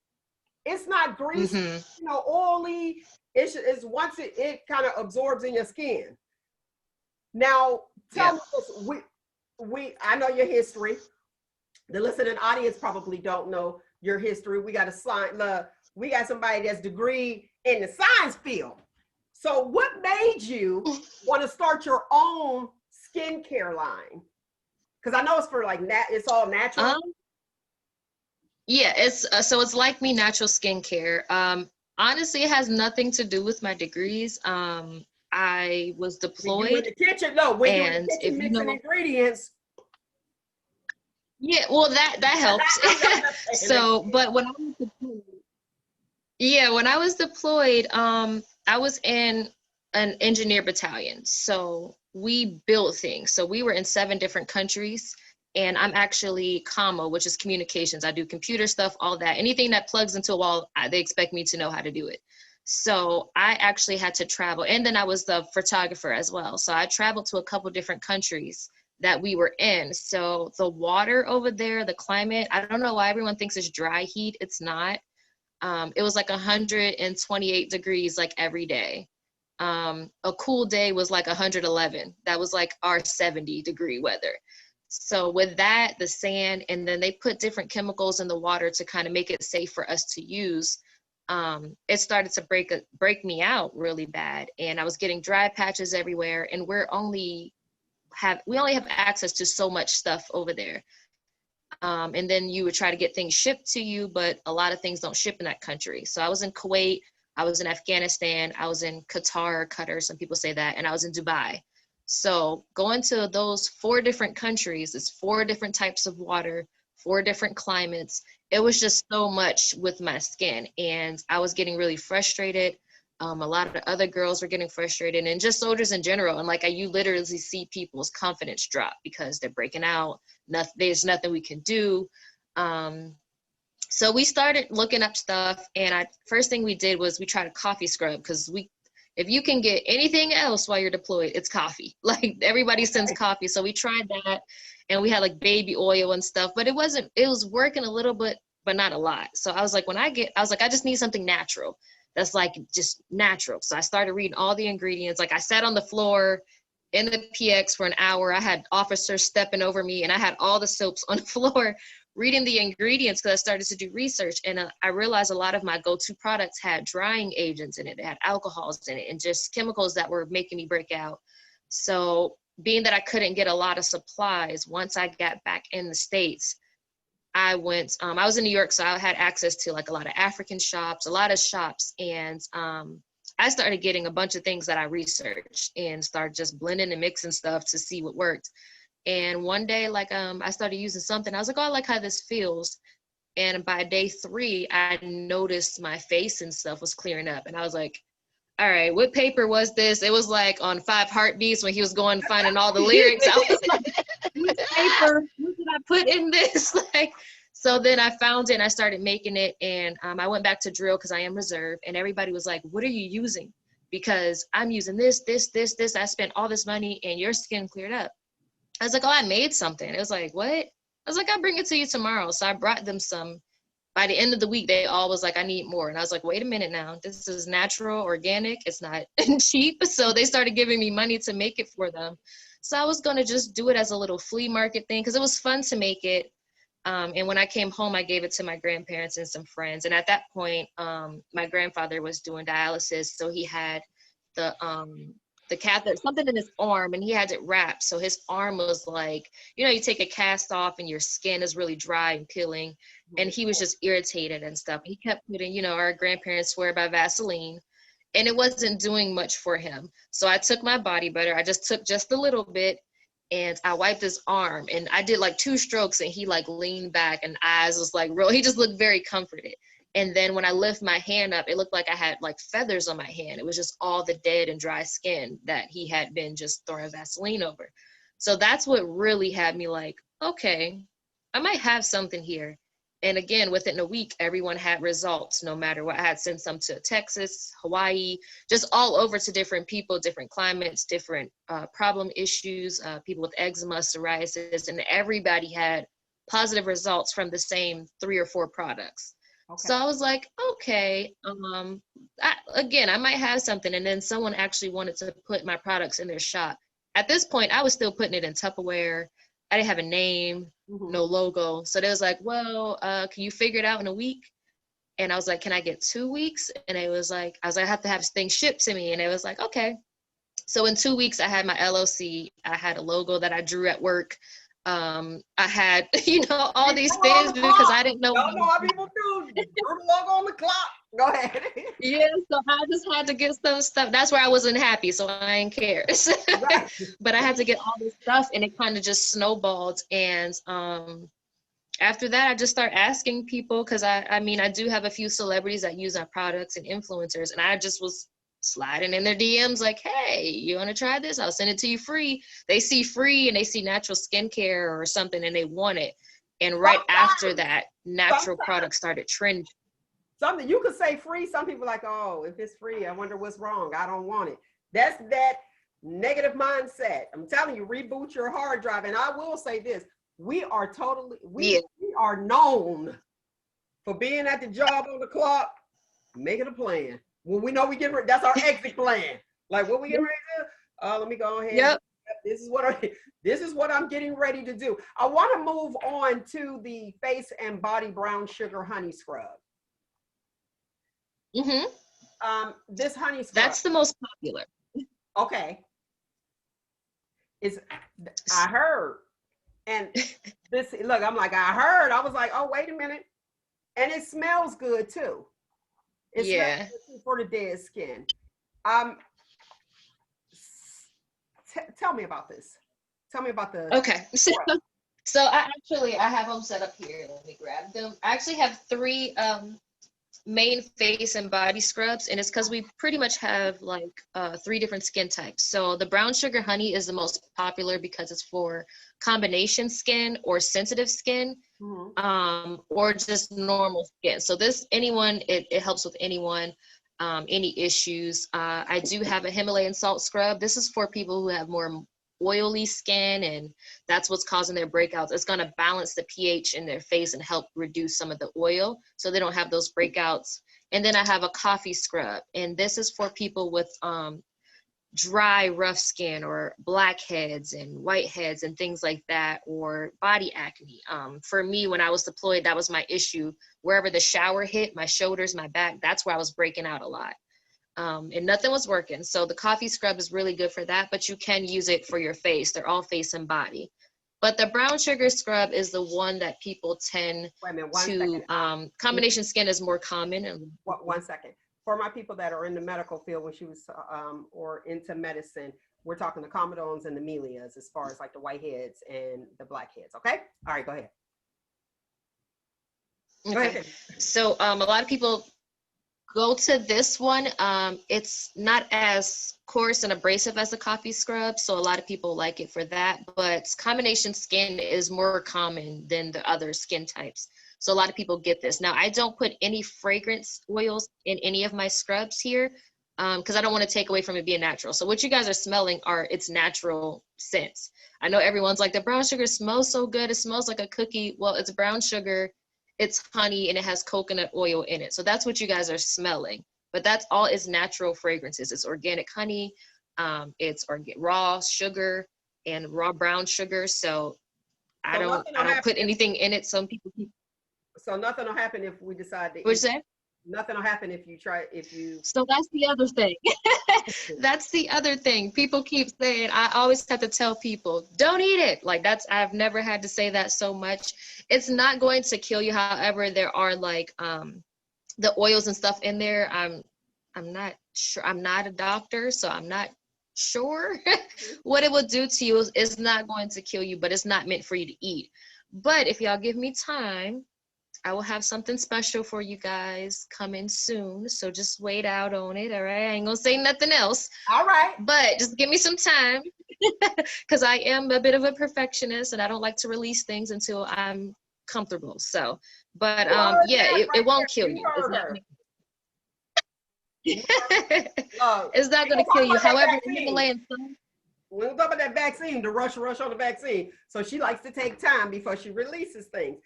It's not greasy, you know, oily. It's once it kind of absorbs in your skin. Now, tell me this. I know your history. The listening audience probably don't know your history. We got somebody that's degree in the science field. So what made you want to start your own skincare line? Because I know it's for like it's all natural. Yeah, it's Like Me natural skincare. Honestly, it has nothing to do with my degrees. I was deployed. When you in the kitchen, mixing ingredients. Yeah, well, that helps. So, but when I was deployed, I was in an engineer battalion. So we built things. So we were in 7 different countries, and I'm actually commo, which is communications. I do computer stuff, all that. Anything that plugs into a wall, they expect me to know how to do it. So I actually had to travel, and then I was the photographer as well. So I traveled to a couple different countries that we were in. So the water over there, the climate, I don't know why everyone thinks it's dry heat. It's not. It was like 128 degrees like every day. A cool day was like 111. That was like our 70-degree weather. So with that, the sand, and then they put different chemicals in the water to kind of make it safe for us to use. It started to break me out really bad, and I was getting dry patches everywhere, and we only have access to so much stuff over there. And then you would try to get things shipped to you, but a lot of things don't ship in that country. So I was in Kuwait. I was in Afghanistan, I was in Qatar, some people say that, and I was in Dubai. So going to those 4 different countries, it's 4 different types of water, 4 different climates. It was just so much with my skin, and I was getting really frustrated. A lot of other girls were getting frustrated, and just soldiers in general. And like, you literally see people's confidence drop because they're breaking out. There's nothing we can do. So we started looking up stuff, and first thing we did was we tried a coffee scrub, because if you can get anything else while you're deployed, it's coffee. Like, everybody sends coffee. So we tried that, and we had like baby oil and stuff, but it was working a little bit, but not a lot. So I was like, I just need something natural. That's like just natural. So I started reading all the ingredients. Like, I sat on the floor in the PX for an hour. I had officers stepping over me, and I had all the soaps on the floor reading the ingredients, because I started to do research. And I realized a lot of my go-to products had drying agents in it. They had alcohols in it, and just chemicals that were making me break out. So being that I couldn't get a lot of supplies, once I got back in the States, I was in New York, so I had access to like a lot of African shops, a lot of shops. And I started getting a bunch of things that I researched and started just blending and mixing stuff to see what worked. And one day, like, I started using something. I was like, oh, I like how this feels. And by day 3, I noticed my face and stuff was clearing up. And I was like, all right, what paper was this? It was like on 5 Heartbeats when he was going finding all the lyrics. I was like, what paper? What did I put in this? Like, so then I found it and I started making it. And I went back to drill, because I am reserve. And everybody was like, what are you using? Because I'm using this. I spent all this money and your skin cleared up. I was like, oh, I made something. It was like, what? I was like, I'll bring it to you tomorrow. So I brought them some. By the end of the week, they all was like, I need more. And I was like, wait a minute now. This is natural, organic. It's not cheap. So they started giving me money to make it for them. So I was going to just do it as a little flea market thing, because it was fun to make it. And when I came home, I gave it to my grandparents and some friends. And at that point, my grandfather was doing dialysis. So he had the catheter, something in his arm, and he had it wrapped. So his arm was like, you take a cast off and your skin is really dry and peeling. And he was just irritated and stuff. He kept putting, our grandparents swear by Vaseline, and it wasn't doing much for him. So I took my body butter. I just took just a little bit, and I wiped his arm, and I did like 2 strokes, and he like leaned back, and eyes was like real. He just looked very comforted. And then when I lift my hand up, it looked like I had like feathers on my hand. It was just all the dead and dry skin that he had been just throwing Vaseline over. So that's what really had me like, okay, I might have something here. And again, within a week, everyone had results, no matter what. I had sent some to Texas, Hawaii, just all over to different people, different climates, different problem issues, people with eczema, psoriasis, and everybody had positive results from the same 3 or 4 products. Okay. So I was like, okay, I might have something. And then someone actually wanted to put my products in their shop. At this point, I was still putting it in Tupperware. I didn't have a name, no logo. So they was like, well, can you figure it out in a week? And I was like, can I get 2 weeks? And it was like, I have to have things shipped to me. And it was like, okay. So in 2 weeks, I had my LLC. I had a logo that I drew at work. I had, all these things because I didn't know. Y'all know how people do. Drew the logo on the clock. Go ahead. Yeah, so I just had to get some stuff. That's where I wasn't happy, so I didn't care. Right. But I had to get all this stuff, and it kind of just snowballed. And after that, I just started asking people, because I do have a few celebrities that use our products and influencers, and I just was sliding in their DMs like, hey, you want to try this? I'll send it to you free. They see free and they see natural skincare or something and they want it. And right after that, natural products started trending. Something you could say free. Some people are like, oh, if it's free, I wonder what's wrong. I don't want it. That's that negative mindset. I'm telling you, reboot your hard drive. And I will say this, we are known for being at the job on the clock, making a plan. When we know we get ready, that's our exit plan. Like, what we get ready to do? Let me go ahead. Yep. This is what I'm getting ready to do. I want to move on to the face and body brown sugar honey scrub. This honey scrub. That's the most popular. Okay. I heard. And look, I'm like, I heard. I was like, oh, wait a minute. And it smells good too. It's Yeah. not for the dead skin. Tell me about this. Tell me about the Okay. So I have them set up here. Let me grab them. I actually have three main face and body scrubs, and it's because we pretty much have like three different skin types. So the brown sugar honey is the most popular because it's for combination skin or sensitive skin, or just normal skin. So this anyone, it helps with anyone, any issues. I do have a Himalayan salt scrub. This is for people who have more oily skin, and that's what's causing their breakouts. It's going to balance the pH in their face and help reduce some of the oil so they don't have those breakouts. And then I have a coffee scrub, and this is for people with dry, rough skin, or blackheads and whiteheads and things like that, or body acne. For me, when I was deployed, that was my issue. Wherever the shower hit, my shoulders, my back, that's where I was breaking out a lot. And nothing was working. So the coffee scrub is really good for that, but you can use it for your face. They're all face and body. But the brown sugar scrub is the one that people tend to, combination skin is more common. And 1 second. For my people that are in the medical field, when she was, or into medicine, we're talking the comedones and the melias as far as like the whiteheads and the blackheads. Okay. All right, go ahead. Okay. So a lot of people go to this one. It's not as coarse and abrasive as the coffee scrub, so a lot of people like it for that, but combination skin is more common than the other skin types. So a lot of people get this. Now, I don't put any fragrance oils in any of my scrubs here because I don't want to take away from it being natural. So what you guys are smelling are its natural scents. I know everyone's like, the brown sugar smells so good. It smells like a cookie. Well, it's brown sugar, it's honey, and it has coconut oil in it. So that's what you guys are smelling. But that's all its natural fragrances. It's organic honey, it's raw sugar and raw brown sugar. So I don't put anything in it. Some people keep. So nothing will happen if we decide to. What's that? Nothing will happen if you try. So that's the other thing. That's the other thing. People keep saying, I always have to tell people, don't eat it. Like I've never had to say that so much. It's not going to kill you. However, there are like the oils and stuff in there. I'm not sure. I'm not a doctor, so I'm not sure what it will do to you. It's not going to kill you, but it's not meant for you to eat. But if y'all give me time, I will have something special for you guys coming soon. So just wait out on it. All right. I ain't gonna say nothing else. All right. But just give me some time because I am a bit of a perfectionist and I don't like to release things until I'm comfortable. So, but yeah, it won't kill you. It's not gonna kill you. However, the Himalayan sun. We'll talk about that vaccine, the rush on the vaccine. So she likes to take time before she releases things.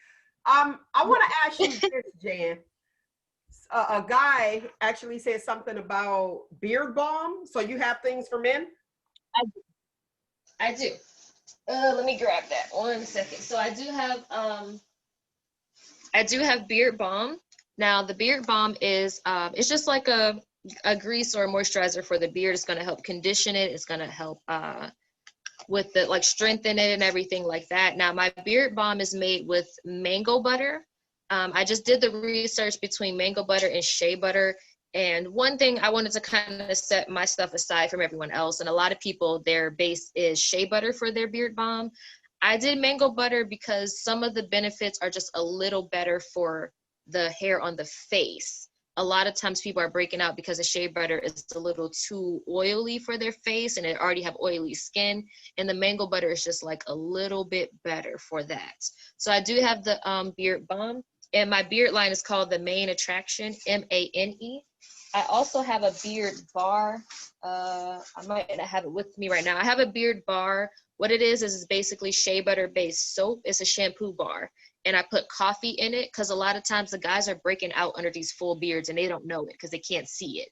I want to ask you this, Jan. A guy actually said something about beard balm. So you have things for men? I do. Let me grab that 1 second. So I do have beard balm. Now the beard balm is it's just like a grease or a moisturizer for the beard. It's going to help condition it. It's going to help with the strengthen it and everything like that. Now my beard balm is made with mango butter. I just did the research between mango butter and shea butter. And one thing I wanted to kind of set my stuff aside from everyone else. And a lot of people, their base is shea butter for their beard balm. I did mango butter because some of the benefits are just a little better for the hair on the face. A lot of times people are breaking out because the shea butter is a little too oily for their face and they already have oily skin. And the mango butter is just like a little bit better for that. So I do have the beard balm, and my beard line is called the Main Attraction, MANE. I also have a beard bar. I might not have it with me right now. I have a beard bar. What it is basically shea butter based soap. It's a shampoo bar. And I put coffee in it because a lot of times the guys are breaking out under these full beards and they don't know it because they can't see it.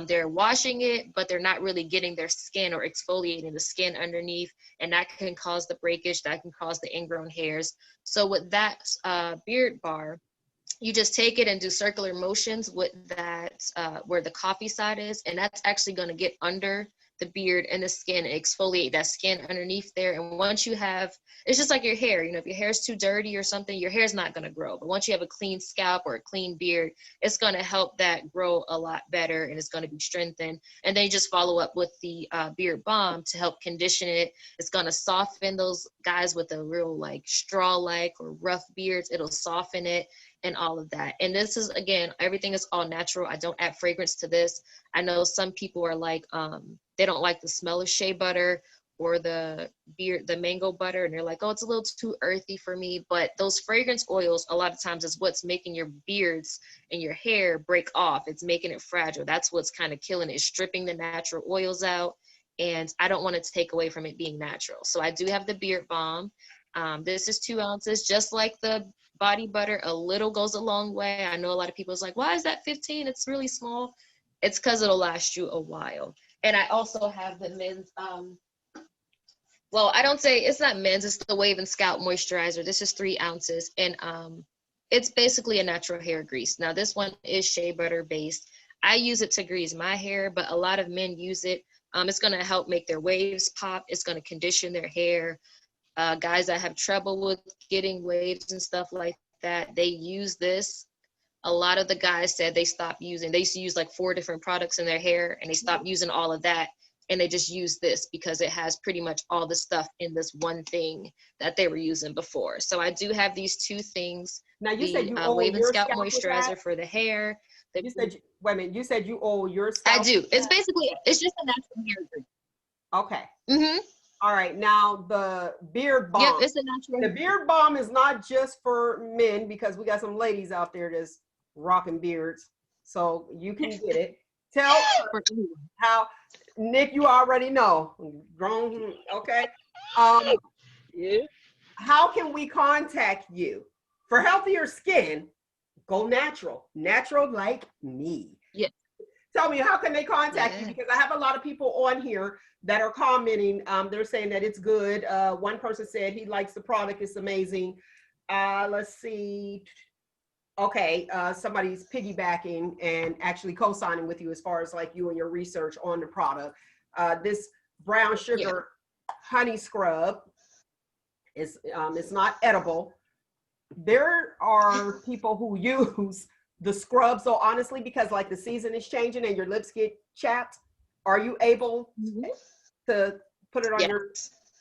They're washing it, but they're not really getting their skin or exfoliating the skin underneath. And that can cause the breakage, that can cause the ingrown hairs. So with that beard bar, you just take it and do circular motions with that, where the coffee side is. And that's actually going to get under the beard and the skin, exfoliate that skin underneath there. And once you have, it's just like your hair, you know, if your hair is too dirty or something, your hair's not going to grow. But once you have a clean scalp or a clean beard, it's going to help that grow a lot better, and it's going to be strengthened. And then you just follow up with the beard balm to help condition it. It's going to soften those guys with a real like straw-like or rough beards. It'll soften it and all of that. And this is, again, everything is all natural. I don't add fragrance to this. I know some people are like, they don't like the smell of shea butter or the mango butter, and they're like, oh, it's a little too earthy for me. But those fragrance oils, a lot of times, is what's making your beards and your hair break off. It's making it fragile. That's what's kind of killing it, stripping the natural oils out. And I don't want to take away from it being natural. So I do have the beard balm. This is 2 ounces, just like the body butter. A little goes a long way. I know a lot of people is like, why is that 15? It's really small. It's because it'll last you a while. And I also have the men's, well, I don't say, it's not men's, it's the Wave and Scalp Moisturizer. This is 3 ounces. And it's basically a natural hair grease. Now, this one is shea butter based. I use it to grease my hair, but a lot of men use it. It's going to help make their waves pop. It's going to condition their hair. Guys that have trouble with getting waves and stuff like that, they use this. A lot of the guys said they used to use like 4 different products in their hair, and they stopped using all of that, and they just use this because it has pretty much all the stuff in this one thing that they were using before. So I do have these 2 things. Now you said you oil Wave and your Scalp scalp with Moisturizer that? for the hair. You said, wait a minute, you said you oil your scalp? I do. with It's that? basically, it's just a natural hair grease. Okay. Mm-hmm. All right. Now the beard balm. Yep, it's a natural. The beard balm is not just for men, because we got some ladies out there that's rocking beards. So you can get it. Tell her how, Nick, you already know. Grown, okay. Yeah. How can we contact you? For healthier skin, go natural. Natural like me. Yeah. Tell me, how can they contact you? Because I have a lot of people on here that are commenting. They're saying that it's good. One person said he likes the product. It's amazing. Let's see. Okay, somebody's piggybacking and actually co-signing with you as far as like you and your research on the product. This brown sugar honey scrub is it's not edible. There are people who use the scrub. So honestly, because like the season is changing and your lips get chapped, are you able to put it on your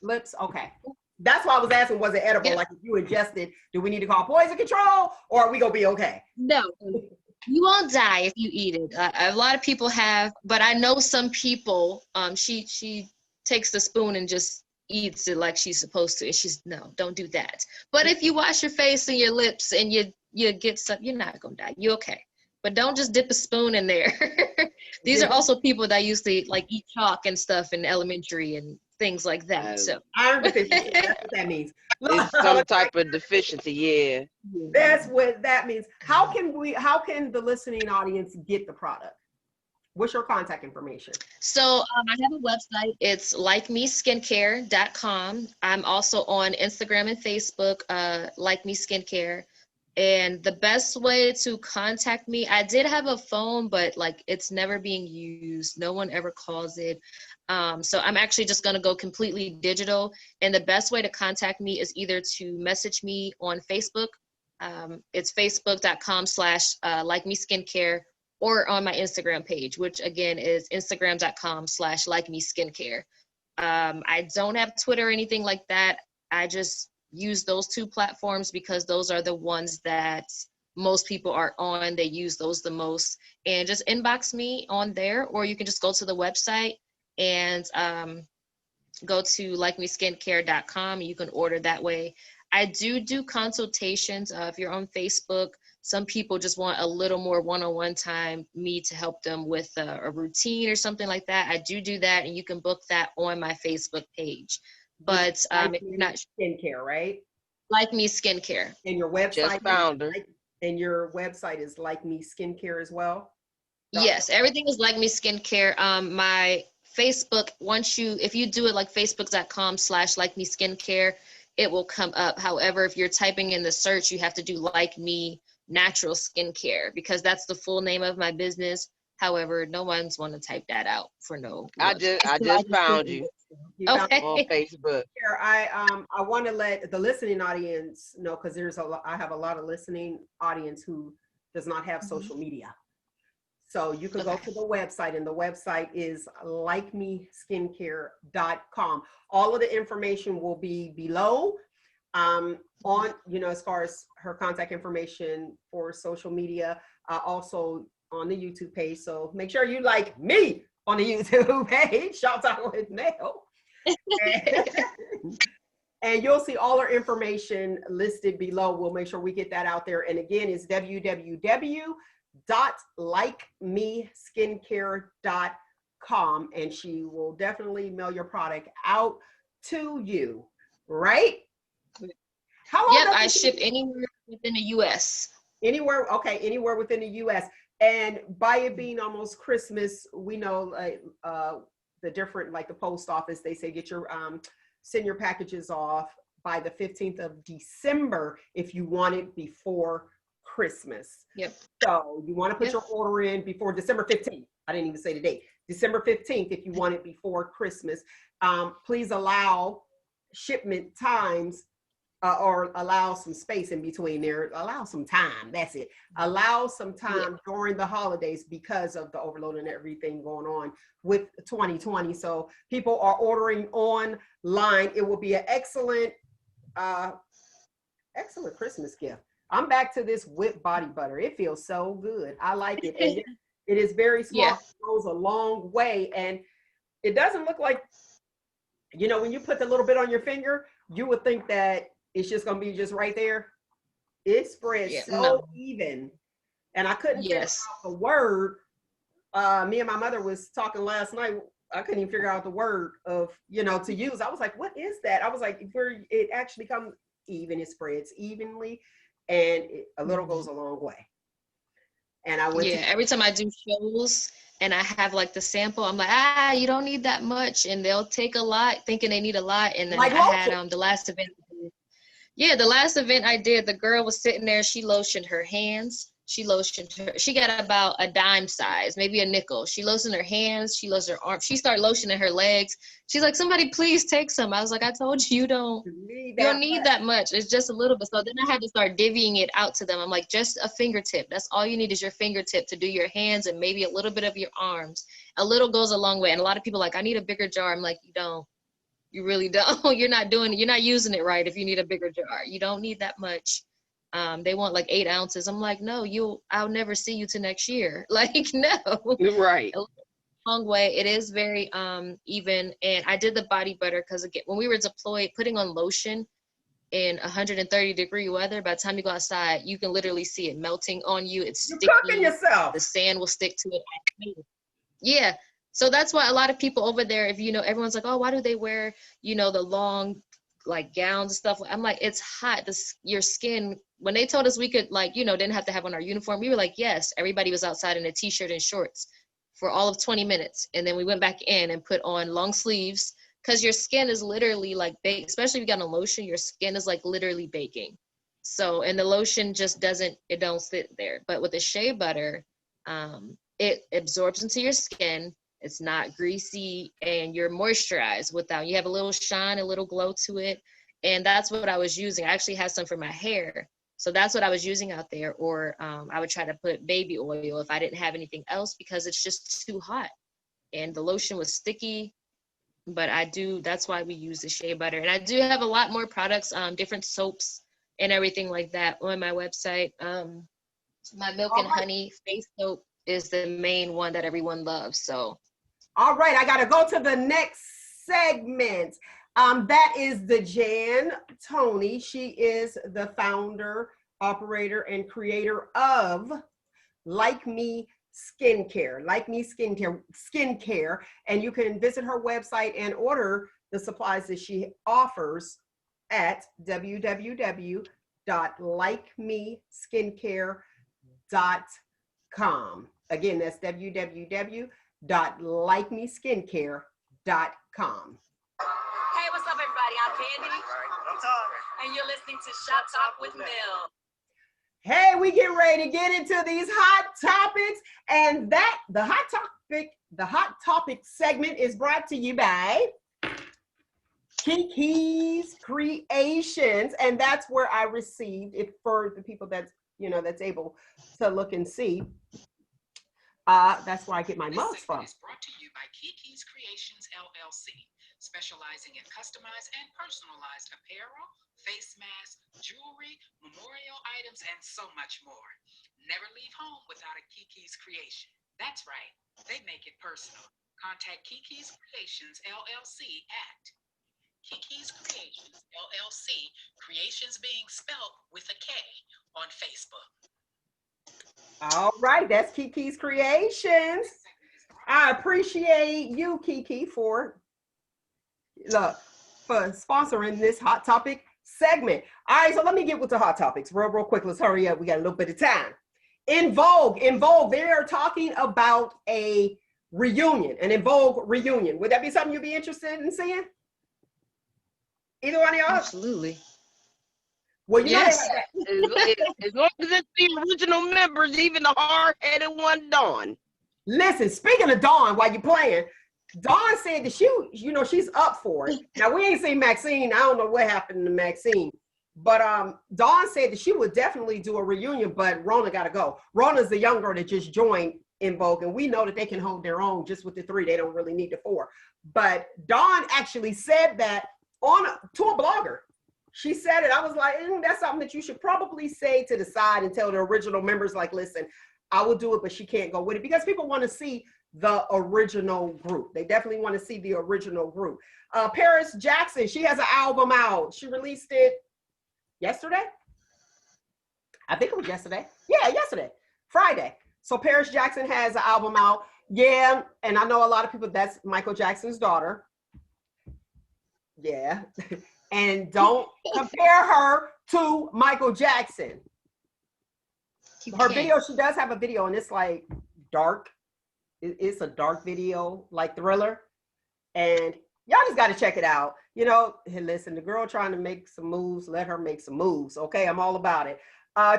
lips? Okay. That's why I was asking, was it edible? Like if you ingested, do we need to call poison control, or are we gonna be okay? No, you won't die if you eat it. A lot of people have, but I know some people, she takes the spoon and just eats it like she's supposed to. And she's, no, don't do that. But if you wash your face and your lips and you get some, you're not gonna die. You're okay. But don't just dip a spoon in there. These are also people that used to like eat chalk and stuff in elementary and things like that. So iron deficiency, that's what that means. It's some type of deficiency, yeah. That's what that means. How can the listening audience get the product? What's your contact information? So I have a website. It's likemeskincare.com. I'm also on Instagram and Facebook, Like Me Skincare. And the best way to contact me, I did have a phone, but like it's never being used. No one ever calls it. So I'm actually just going to go completely digital. And the best way to contact me is either to message me on Facebook. It's facebook.com/likemeskincare, or on my Instagram page, which again is instagram.com/likemeskincare. I don't have Twitter or anything like that. I just use those 2 platforms because those are the ones that most people are on. They use those the most. And just inbox me on there, or you can just go to the website and go to likemeskincare.com. You can order that way. I do consultations. If you're on Facebook, some people just want a little more one-on-one time, me to help them with a routine or something like that. I do that, and you can book that on my Facebook page. But if you're not skincare, right? Like Me Skincare. And your website, Just found her. And your website is Like Me Skincare as well? Yes, everything is Like Me Skincare. My Facebook, if you do it like facebook.com/Like Me Skincare, it will come up. However, if you're typing in the search, you have to do Like Me Natural Skincare, because that's the full name of my business. However, no one's want to type that out for no. I just found you Okay. on Facebook. Here, I want to let the listening audience know, because I have a lot of listening audience who does not have social media. So you can go to the website, and the website is likemeskincare.com. All of the information will be below on, as far as her contact information for social media, also on the YouTube page. So make sure you like me on the YouTube page, Shop Talk with Mel. And you'll see all our information listed below. We'll make sure we get that out there. And again, it's www.likemeskincare.com, and she will definitely mail your product out to you, right? How long? Yep, I ship anywhere within the US. Anywhere, okay, anywhere within the US. And by it being almost Christmas, we know the different, like the post office, they say get your send your packages off by the 15th of December if you want it before Christmas. Yep. So you want to put your order in before December 15th. I didn't even say the date. December 15th if you want it before Christmas. Please allow shipment times or allow some space in between there. Allow some time. That's it. Allow some time during the holidays because of the overload and everything going on with 2020. So people are ordering online. It will be an excellent Christmas gift. I'm back to this whipped body butter. It feels so good. I like it. And it is very small. It goes a long way. And it doesn't look like, when you put the little bit on your finger, you would think that it's just going to be just right there. It spreads even. And I couldn't figure out the word. Me and my mother was talking last night. I couldn't even figure out the word of, to use. I was like, what is that? I was like, it actually comes even. It spreads evenly, and a little goes a long way. And I went every time I do shows and I have like the sample, I'm like, you don't need that much. And they'll take a lot thinking they need a lot. And then I had the last event. Yeah, the last event I did, the girl was sitting there. She lotioned her hands. She got about a dime size, maybe a nickel. She lotioned her hands. She lotioned her arms. She started lotioning her legs. She's like, somebody please take some. I was like, I told you, you don't need that much. It's just a little bit. So then I had to start divvying it out to them. I'm like, just a fingertip. That's all you need is your fingertip to do your hands and maybe a little bit of your arms. A little goes a long way. And a lot of people are like, I need a bigger jar. I'm like, you don't. You really don't. You're not using it right if you need a bigger jar. You don't need that much. They want like 8 ounces. I'm like, no, I'll never see you till next year. Like, no. You're right. A long way. It is very even. And I did the body butter because again, when we were deployed, putting on lotion in 130-degree weather, by the time you go outside, you can literally see it melting on you. It's sticky. You're cooking yourself. The sand will stick to it. Yeah. So that's why a lot of people over there, if everyone's like, oh, why do they wear, the long like gowns and stuff? I'm like, it's hot. Your skin, when they told us we could didn't have to have on our uniform, we were like, yes, everybody was outside in a t-shirt and shorts for all of 20 minutes. And then we went back in and put on long sleeves because your skin is literally like baked, especially if you got on lotion, your skin is like literally baking. So, and the lotion just don't sit there. But with the shea butter, it absorbs into your skin. It's not greasy, and you're moisturized you have a little shine, a little glow to it. And that's what I was using. I actually had some for my hair. So that's what I was using out there. Or I would try to put baby oil if I didn't have anything else because it's just too hot. And the lotion was sticky, but that's why we use the shea butter. And I do have a lot more products, different soaps and everything like that on my website. My milk and honey face soap is the main one that everyone loves. So. All right, I got to go to the next segment. That is DeJan Toney. She is the founder, operator, and creator of Like Me Skincare. Like Me Skincare. And you can visit her website and order the supplies that she offers at www.likemeskincare.com. Again, that's www.likemeskincare.com. Hey, what's up, everybody? I'm Candy. And you're listening to Shop Talk with Mel. Hey, we get ready to get into these hot topics, and the hot topic segment is brought to you by Kiki's Creations, and that's where I received it for the people that's able to look and see. That's where I get my mugs from. This segment is brought to you by Kiki's Creations LLC, specializing in customized and personalized apparel, face masks, jewelry, memorial items, and so much more. Never leave home without a Kiki's Creation. That's right, they make it personal. Contact Kiki's Creations LLC at Kiki's Creations LLC, creations being spelled with a K, on Facebook. All right, that's Kiki's Creations. I appreciate you, Kiki, for sponsoring this hot topic segment. All right, so let me get with the hot topics real quick. Let's hurry up. We got a little bit of time. In Vogue, they are talking about a reunion, an In Vogue reunion. Would that be something you'd be interested in seeing? Either one of y'all? Absolutely. Well, yes. As long as it's the original members, even the hard-headed one, Dawn. Listen, speaking of Dawn, while you're playing, Dawn said that she's up for it. Now, we ain't seen Maxine. I don't know what happened to Maxine. But Dawn said that she would definitely do a reunion, but Rona got to go. Rona's the young girl that just joined In Vogue, and we know that they can hold their own just with the 3. They don't really need the 4. But Dawn actually said that to a blogger. She said it. I was like, that's something that you should probably say to the side and tell the original members, like, listen, I will do it, but she can't go with it, because people want to see the original group. They definitely want to see the original group. Paris Jackson, she has an album out. She released it yesterday. I think it was yesterday. Yeah, yesterday, Friday. So Paris Jackson has an album out. Yeah, and I know a lot of people, that's Michael Jackson's daughter. Yeah. And don't compare her to Michael Jackson. Her video, she does have a video, and it's like dark. It's a dark video, like Thriller. And y'all just got to check it out. Hey, listen, the girl trying to make some moves, let her make some moves. Okay, I'm all about it.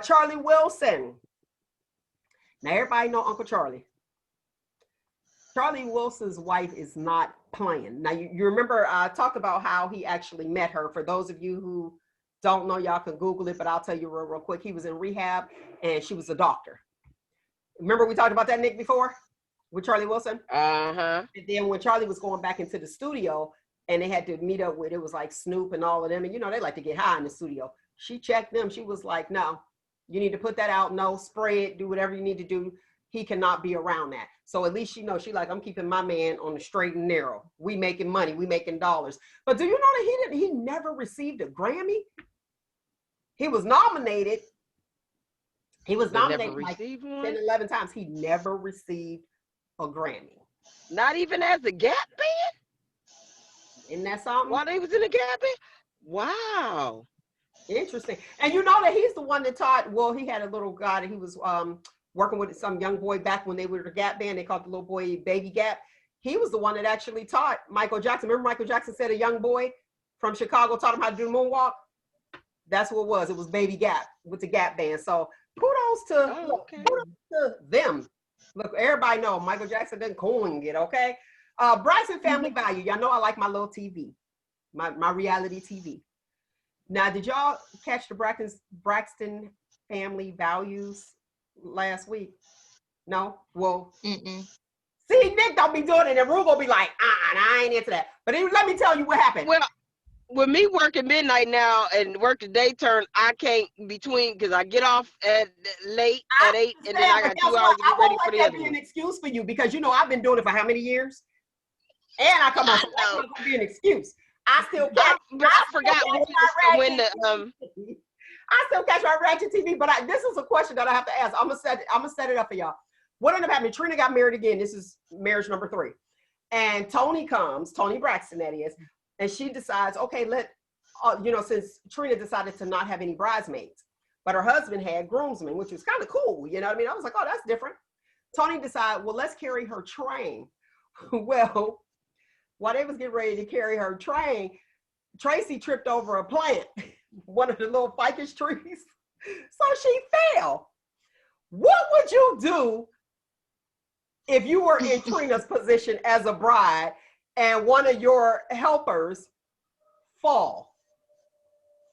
Charlie Wilson. Now, everybody know Uncle Charlie. Charlie Wilson's wife is not playing. Now, you remember I talked about how he actually met her. For those of you who don't know, y'all can Google it, but I'll tell you real quick. He was in rehab, and she was a doctor. Remember we talked about that, Nick, before with Charlie Wilson? Uh-huh. And then when Charlie was going back into the studio, and they had to meet up with, it was like Snoop and all of them, and they like to get high in the studio. She checked them. She was like, no, you need to put that out. No, spray it, do whatever you need to do. He cannot be around that. So at least she like, I'm keeping my man on the straight and narrow. We making money, we making dollars. But do you know that he never received a Grammy? He was nominated. He was nominated like 10, 11 times. He never received a Grammy. Not even as a Gap band? Isn't that something? While they was in a Gap band? Wow. Interesting. And you know that he's the one that taught, he had a little guy that he was working with some young boy back when they were the Gap band. They called the little boy Baby Gap. He was the one that actually taught Michael Jackson. Remember Michael Jackson said a young boy from Chicago taught him how to do moonwalk? That's what it was. It was Baby Gap with the Gap band. So kudos to them. Look, everybody know Michael Jackson didn't coin it, okay? Bryson Family Value. Y'all know I like my little TV, my reality TV. Now, did y'all catch the Braxton Family Values last week? No? Well, see, Nick don't be doing it, and Rue gonna be like, I ain't into that. But let me tell you what happened. Well, with me working midnight now and work the day turn, I can't between, because I get off at late at 8, and then I got 2 hours to get ready for the other one. Be an excuse for you, because I've been doing it for how many years? And I come on, so that's not gonna be an excuse. I still catch. I forgot when the I still catch my Ratchet TV, but this is a question that I have to ask. I'm gonna set it up for y'all. What ended up happening? Trina got married again. This is marriage number 3, and Toney Braxton, that is, and she decides, okay, since Trina decided to not have any bridesmaids, but her husband had groomsmen, which was kind of cool. You know what I mean? I was like, oh, that's different. Toney decided, well, let's carry her train. Well, while they was getting ready to carry her train, Tracy tripped over a plant, one of the little ficus trees. So she fell. What would you do if you were in Trina's position as a bride and one of your helpers fall?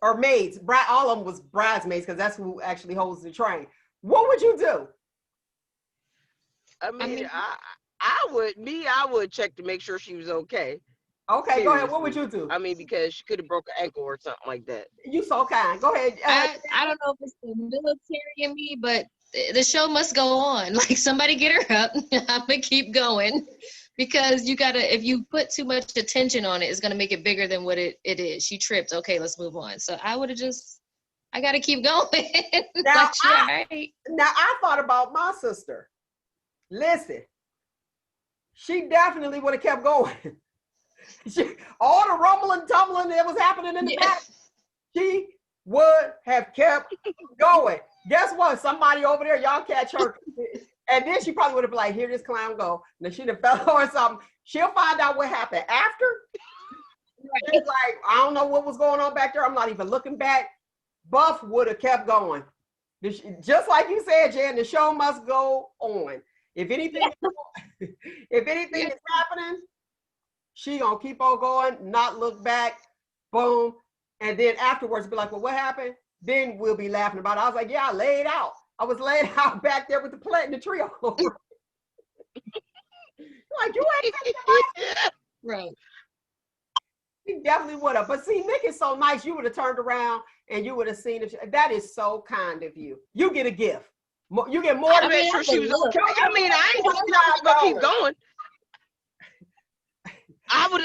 Or maids, all of them was bridesmaids because that's who actually holds the train. What would you do? I mean, I would check to make sure she was okay. Okay, go ahead. What would you do? I mean, because she could have broke an ankle or something like that. You so kind. Go ahead. I don't know if it's the military in me, but the show must go on. Like, somebody get her up. I'm gonna keep going, because you gotta, if you put too much attention on it, it's gonna make it bigger than what it is. She tripped. Okay, let's move on. So I would have I gotta keep going. Now, like, now I thought about my sister. Listen, she definitely would have kept going. All the rumbling, tumbling that was happening in the back, she would have kept going. Guess what? Somebody over there, y'all catch her. And then she probably would have been like, here this clown go. And then she'd have fell or something. She'll find out what happened after. She's like, I don't know what was going on back there. I'm not even looking back. Buff would have kept going. Just like you said, Jan, the show must go on. If anything is happening, she gonna keep on going, not look back, boom. And then afterwards be like, well, what happened? Then we'll be laughing about it. I was like, yeah, I laid out. I was laid out back there with the plant and the tree all over. Like, you ain't right. He definitely would have. But see, Nick is so nice. You would have turned around and you would have seen it. That is so kind of you. You get a gift. You get more. I made sure she was okay. I mean, I ain't gonna keep going. I would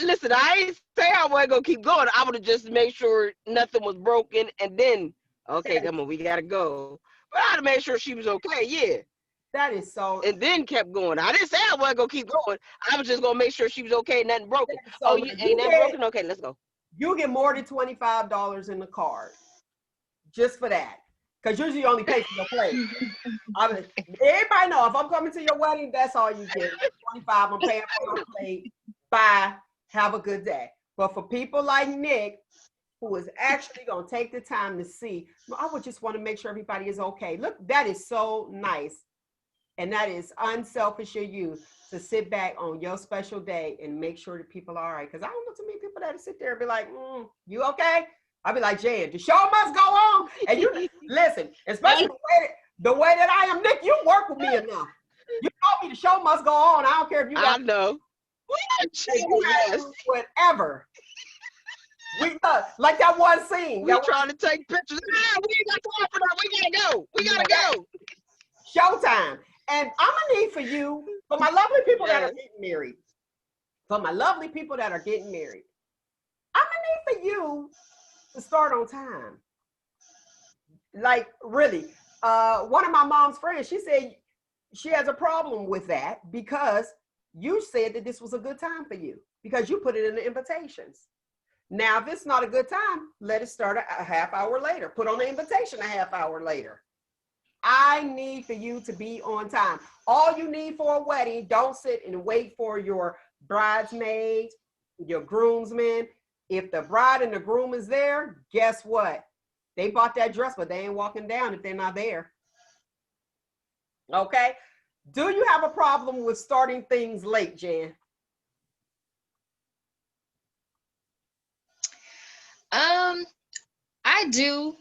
listen. I ain't say I wasn't gonna keep going. I would have just made sure nothing was broken, and then okay, come on, we gotta go. But I'd have made sure she was okay. Yeah. That is so. And then kept going. I didn't say I wasn't gonna keep going. I was just gonna make sure she was okay, nothing broken. So oh, you ain't nothing broken? Okay, let's go. You get more than $25 in the card just for that. Because usually you only pay for your plate. Everybody know if I'm coming to your wedding, that's all you get. 25, I'm paying for your plate. Bye. Have a good day. But for people like Nick, who is actually going to take the time to see, I would just want to make sure everybody is okay. Look, that is so nice. And that is unselfish of you to sit back on your special day and make sure that people are all right. Because I don't know too many people that sit there and be like, you okay? I'll be like, Jan, the show must go on. And you listen, especially the way that I am, Nick, you work with me enough. You told me the show must go on. I don't care if you got I know. Whatever. We like that one scene. We trying to take pictures. We ain't got time for that. We gotta go. We gotta go. Showtime. And I'm gonna need for you, for my lovely people that are getting married, I'm gonna need for you to start on time. Like, really. One of my mom's friends, she said she has a problem with that because you said that this was a good time for you because you put it in the invitations. Now, if it's not a good time, let it start a half hour later. Put on the invitation a half hour later. I need for you to be on time. All you need for a wedding, don't sit and wait for your bridesmaids, your groomsmen. If the bride and the groom is there, guess what? They bought that dress, but they ain't walking down if they're not there. Okay? Do you have a problem with starting things late, Jan? I do.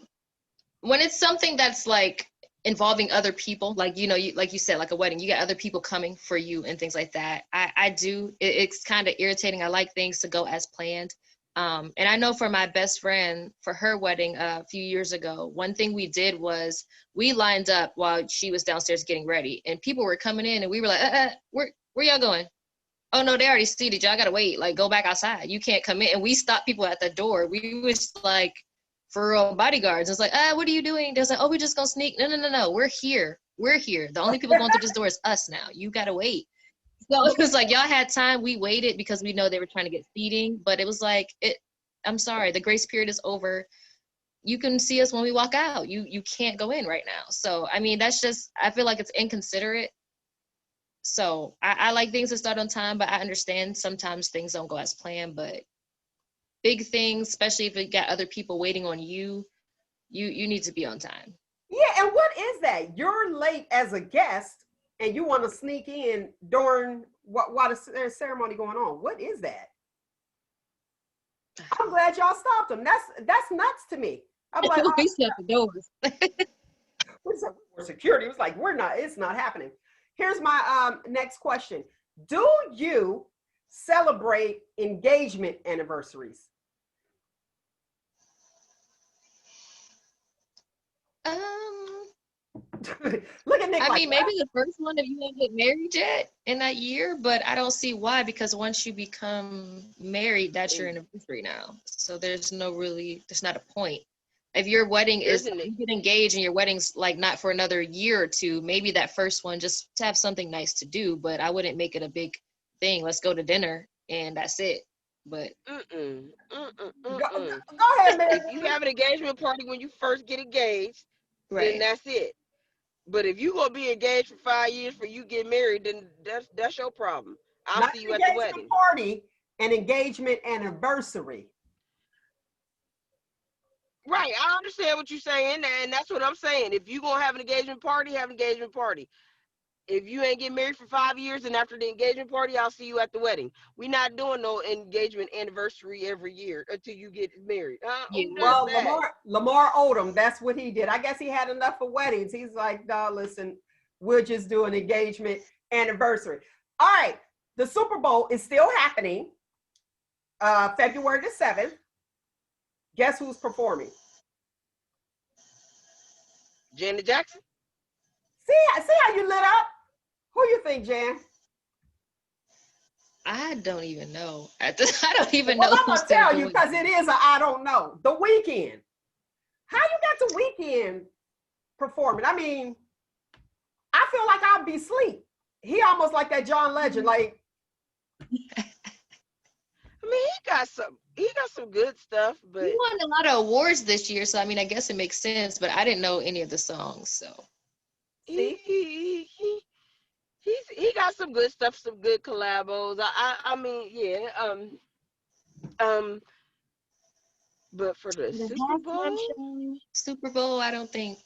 When it's something that's like involving other people, like, you know, like you said, like a wedding, you got other people coming for you and things like that. I do. It's kind of irritating. I like things to go as planned. And I know for my best friend, for her wedding a few years ago, one thing we did was we lined up while she was downstairs getting ready, and people were coming in, and we were like, where y'all going? Oh no, they already seated. Y'all gotta wait. Like, go back outside. You can't come in. And we stopped people at the door. We was like, for real bodyguards. It's like, what are you doing? They're like, oh, we're just gonna sneak. No. We're here. The only people going through this door is us now. You gotta wait. So it was like, y'all had time. We waited because we know they were trying to get seating. But it was like, I'm sorry, the grace period is over. You can see us when we walk out. You can't go in right now. So I mean, that's just, I feel like it's inconsiderate. So I like things to start on time, but I understand sometimes things don't go as planned. But big things, especially if you got other people waiting on you, you need to be on time. Yeah, and what is that? You're late as a guest and you want to sneak in during while the ceremony going on. What is that? I'm glad y'all stopped them. That's nuts to me. I'm like, We shut the doors. we're security. It was like, it's not happening. Here's my next question. Do you celebrate engagement anniversaries? Look at Nick. I like, mean, maybe the first one if you didn't get married yet in that year, but I don't see why, because once you become married, that's your anniversary now. So there's not a point. If your wedding is, you get engaged and your wedding's like not for another year or two, maybe that first one just to have something nice to do, but I wouldn't make it a big thing. Let's go to dinner and that's it. But Go ahead, man. If you have an engagement party when you first get engaged, then that's it. But if you gonna be engaged for 5 years for you get married, then that's your problem. I'll see you at the wedding. Party and engagement anniversary. Right, I understand what you're saying, and that's what I'm saying. If you gonna have an engagement party, have an engagement party. If you ain't get married for 5 years and after the engagement party, I'll see you at the wedding. We're not doing no engagement anniversary every year until you get married. Well, Lamar Odom, that's what he did. I guess he had enough of weddings. He's like, nah, listen, we'll just do an engagement anniversary. All right, the Super Bowl is still happening, February the 7th. Guess who's performing? Janet Jackson. See how you lit up? Who you think, Jan? I don't even know. I don't even know. I'm gonna tell you because it is I don't know. The Weeknd. How you got The Weeknd performing? I mean, I feel like I'd be asleep. He almost like that John Legend, like. I mean, he got some good stuff, but he won a lot of awards this year, so I mean, I guess it makes sense. But I didn't know any of the songs, so. He got some good stuff, some good collabos. I mean, yeah. But for the Super Bowl, I don't think.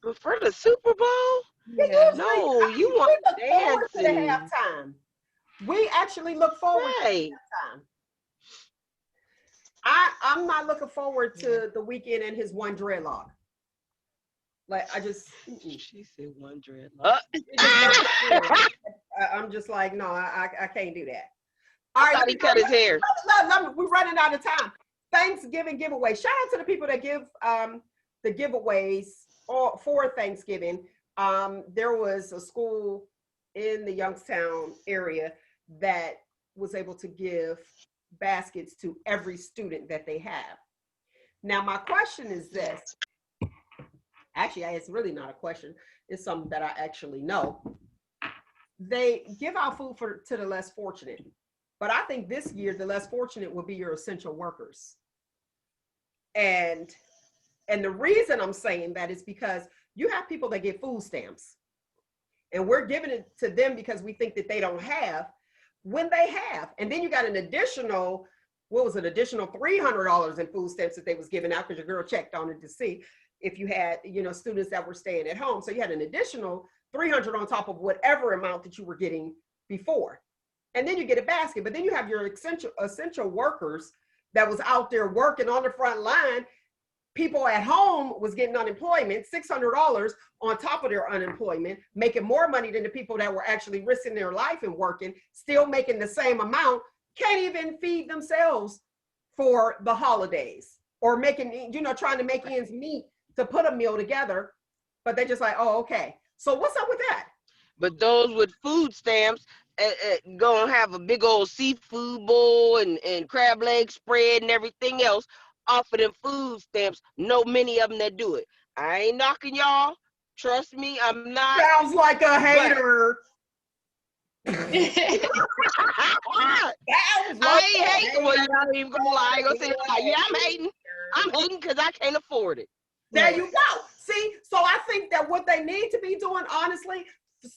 But for the Super Bowl, no, you want to dance to the halftime. We actually look forward to halftime. I'm not looking forward to The Weeknd and his one dreadlock. Like she said one dreadlock. I'm just like, no, I can't do that. All right, he cut his hair. We're running out of time. Thanksgiving giveaway. Shout out to the people that give the giveaways for Thanksgiving. There was a school in the Youngstown area that was able to give baskets to every student that they have. Now, my question is this. Actually, it's really not a question. It's something that I actually know. They give out food to the less fortunate. But I think this year, the less fortunate will be your essential workers. And the reason I'm saying that is because you have people that get food stamps. And we're giving it to them because we think that they don't have when they have. And then you got an additional, additional $300 in food stamps that they was giving out because your girl checked on it to see if you had, students that were staying at home. So you had an additional $300 on top of whatever amount that you were getting before. And then you get a basket, but then you have your essential workers that was out there working on the front line. People at home was getting unemployment, $600 on top of their unemployment, making more money than the people that were actually risking their life and working, still making the same amount, can't even feed themselves for the holidays or trying to make ends meet to put a meal together. But they're just like, oh, okay. So what's up with that? But those with food stamps gonna have a big old seafood bowl and crab leg spread and everything else off of them food stamps. No many of them that do it. I ain't knocking y'all. Trust me, I'm not. Sounds like a hater. I ain't hating. Well, you're not even gonna lie. I'm gonna say, yeah, I'm hating. I'm hating because I can't afford it. There you go. See, so I think that what they need to be doing, honestly,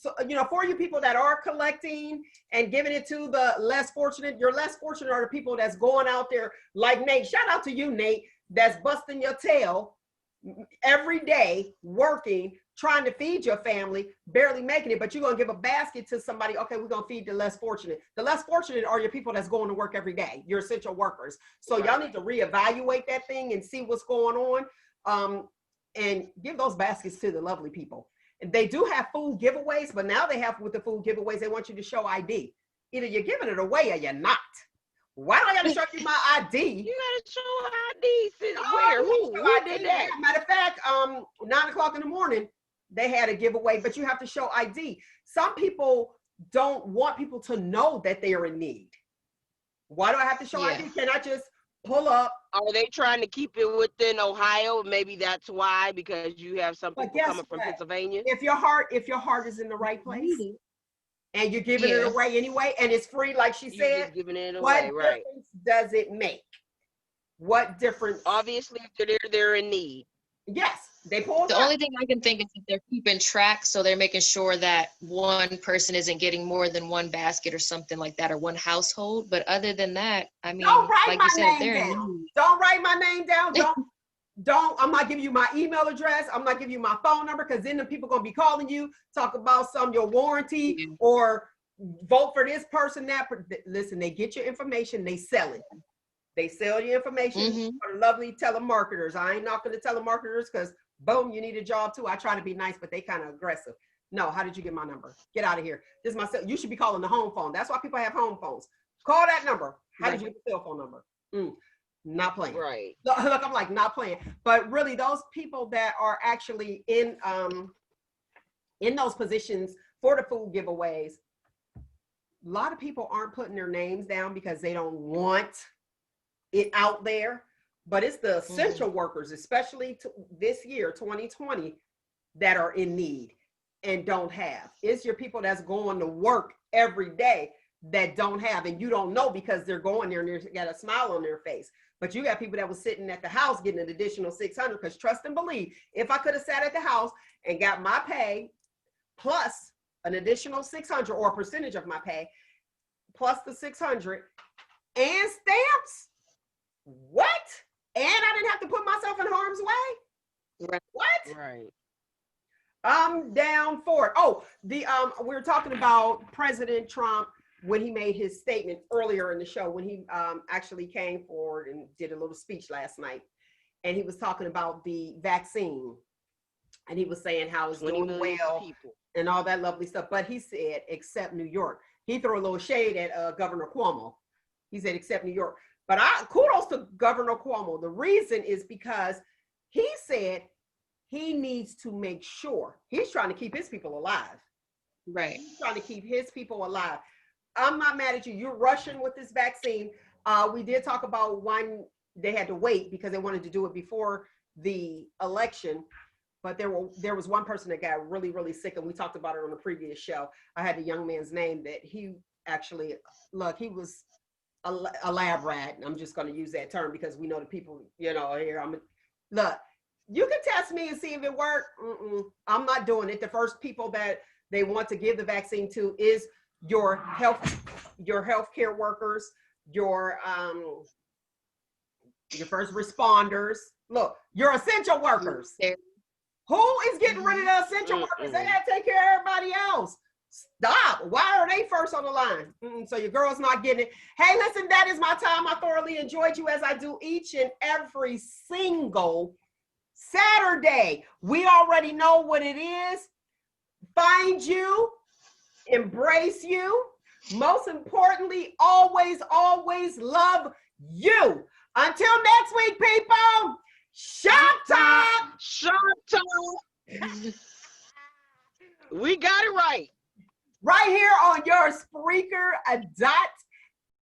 for you people that are collecting and giving it to the less fortunate, your less fortunate are the people that's going out there like Nate. Shout out to you, Nate, that's busting your tail, every day working, trying to feed your family, barely making it, but you're going to give a basket to somebody. Okay, we're going to feed the less fortunate. The less fortunate are your people that's going to work every day, your essential workers. So y'all need to reevaluate that thing and see what's going on, and give those baskets to the lovely people. And they do have food giveaways, but now they have, with the food giveaways, they want you to show ID. Either you're giving it away or you're not. Why do I got to show you my ID? You gotta show ID. Where? Who did that? Matter of fact, 9 o'clock in the morning, they had a giveaway, but you have to show ID. Some people don't want people to know that they are in need. Why do I have to show ID? Can I just pull up? Are they trying to keep it within Ohio? Maybe that's why, because you have some people coming from Pennsylvania. If your heart is in the right place, and you're giving it away anyway, and it's free, like she said, giving it away, what difference does it make? What difference? Obviously, if they're in need. Yes, they pull. The only thing I can think is that they're keeping track, so they're making sure that one person isn't getting more than one basket or something like that, or one household. But other than that, I mean, don't write like my you said, name they're down. Don't write my name down. Don't. I'm not giving you my email address. I'm not giving you my phone number, because then the people gonna be calling you, talk about your warranty, or vote for this person, that. Listen, they get your information, they sell it. They sell your information for lovely telemarketers. I ain't knocking the telemarketers, because boom, you need a job too. I try to be nice, but they kind of aggressive. No, how did you get my number? Get out of here. This is my cell. You should be calling the home phone. That's why people have home phones. Call that number. How did you get the cell phone number? Not playing. Right. Look, I'm like, not playing. But really, those people that are actually in those positions for the food giveaways, a lot of people aren't putting their names down because they don't want it out there. But it's the essential workers, especially this year, 2020, that are in need and don't have. It's your people that's going to work every day that don't have, and you don't know because they're going there and they got a smile on their face. But you got people that was sitting at the house getting an additional $600, because trust and believe, if I could have sat at the house and got my pay plus an additional $600, or a percentage of my pay plus the $600 and stamps, what? And I didn't have to put myself in harm's way? Right. What? Right. I'm down for it. Oh, we were talking about President Trump when he made his statement earlier in the show, when he actually came forward and did a little speech last night. And he was talking about the vaccine. And he was saying how it's doing well and all that lovely stuff. But he said, except New York. He threw a little shade at Governor Cuomo. He said, except New York. But kudos to Governor Cuomo. The reason is because he said he needs to make sure, he's trying to keep his people alive. Right. He's trying to keep his people alive. I'm not mad at you. You're rushing with this vaccine. We did talk about when they had to wait because they wanted to do it before the election. But there was one person that got really, really sick, and we talked about it on the previous show. I had the young man's name that he actually, look, he was a lab rat. I'm just going to use that term because we know the people, here. Look, you can test me and see if it worked. I'm not doing it. The first people that they want to give the vaccine to is your healthcare workers, your first responders. Look, your essential workers. Who is getting rid of the essential workers? They got to take care of everybody else. Stop. Why are they first on the line? So your girl's not getting it. Hey, listen, that is my time. I thoroughly enjoyed you, as I do each and every single Saturday. We already know what it is. Find you, embrace you. Most importantly, always, always love you. Until next week, people. ShopTalk. ShopTalk. We got it right. Right here on your Spreaker.com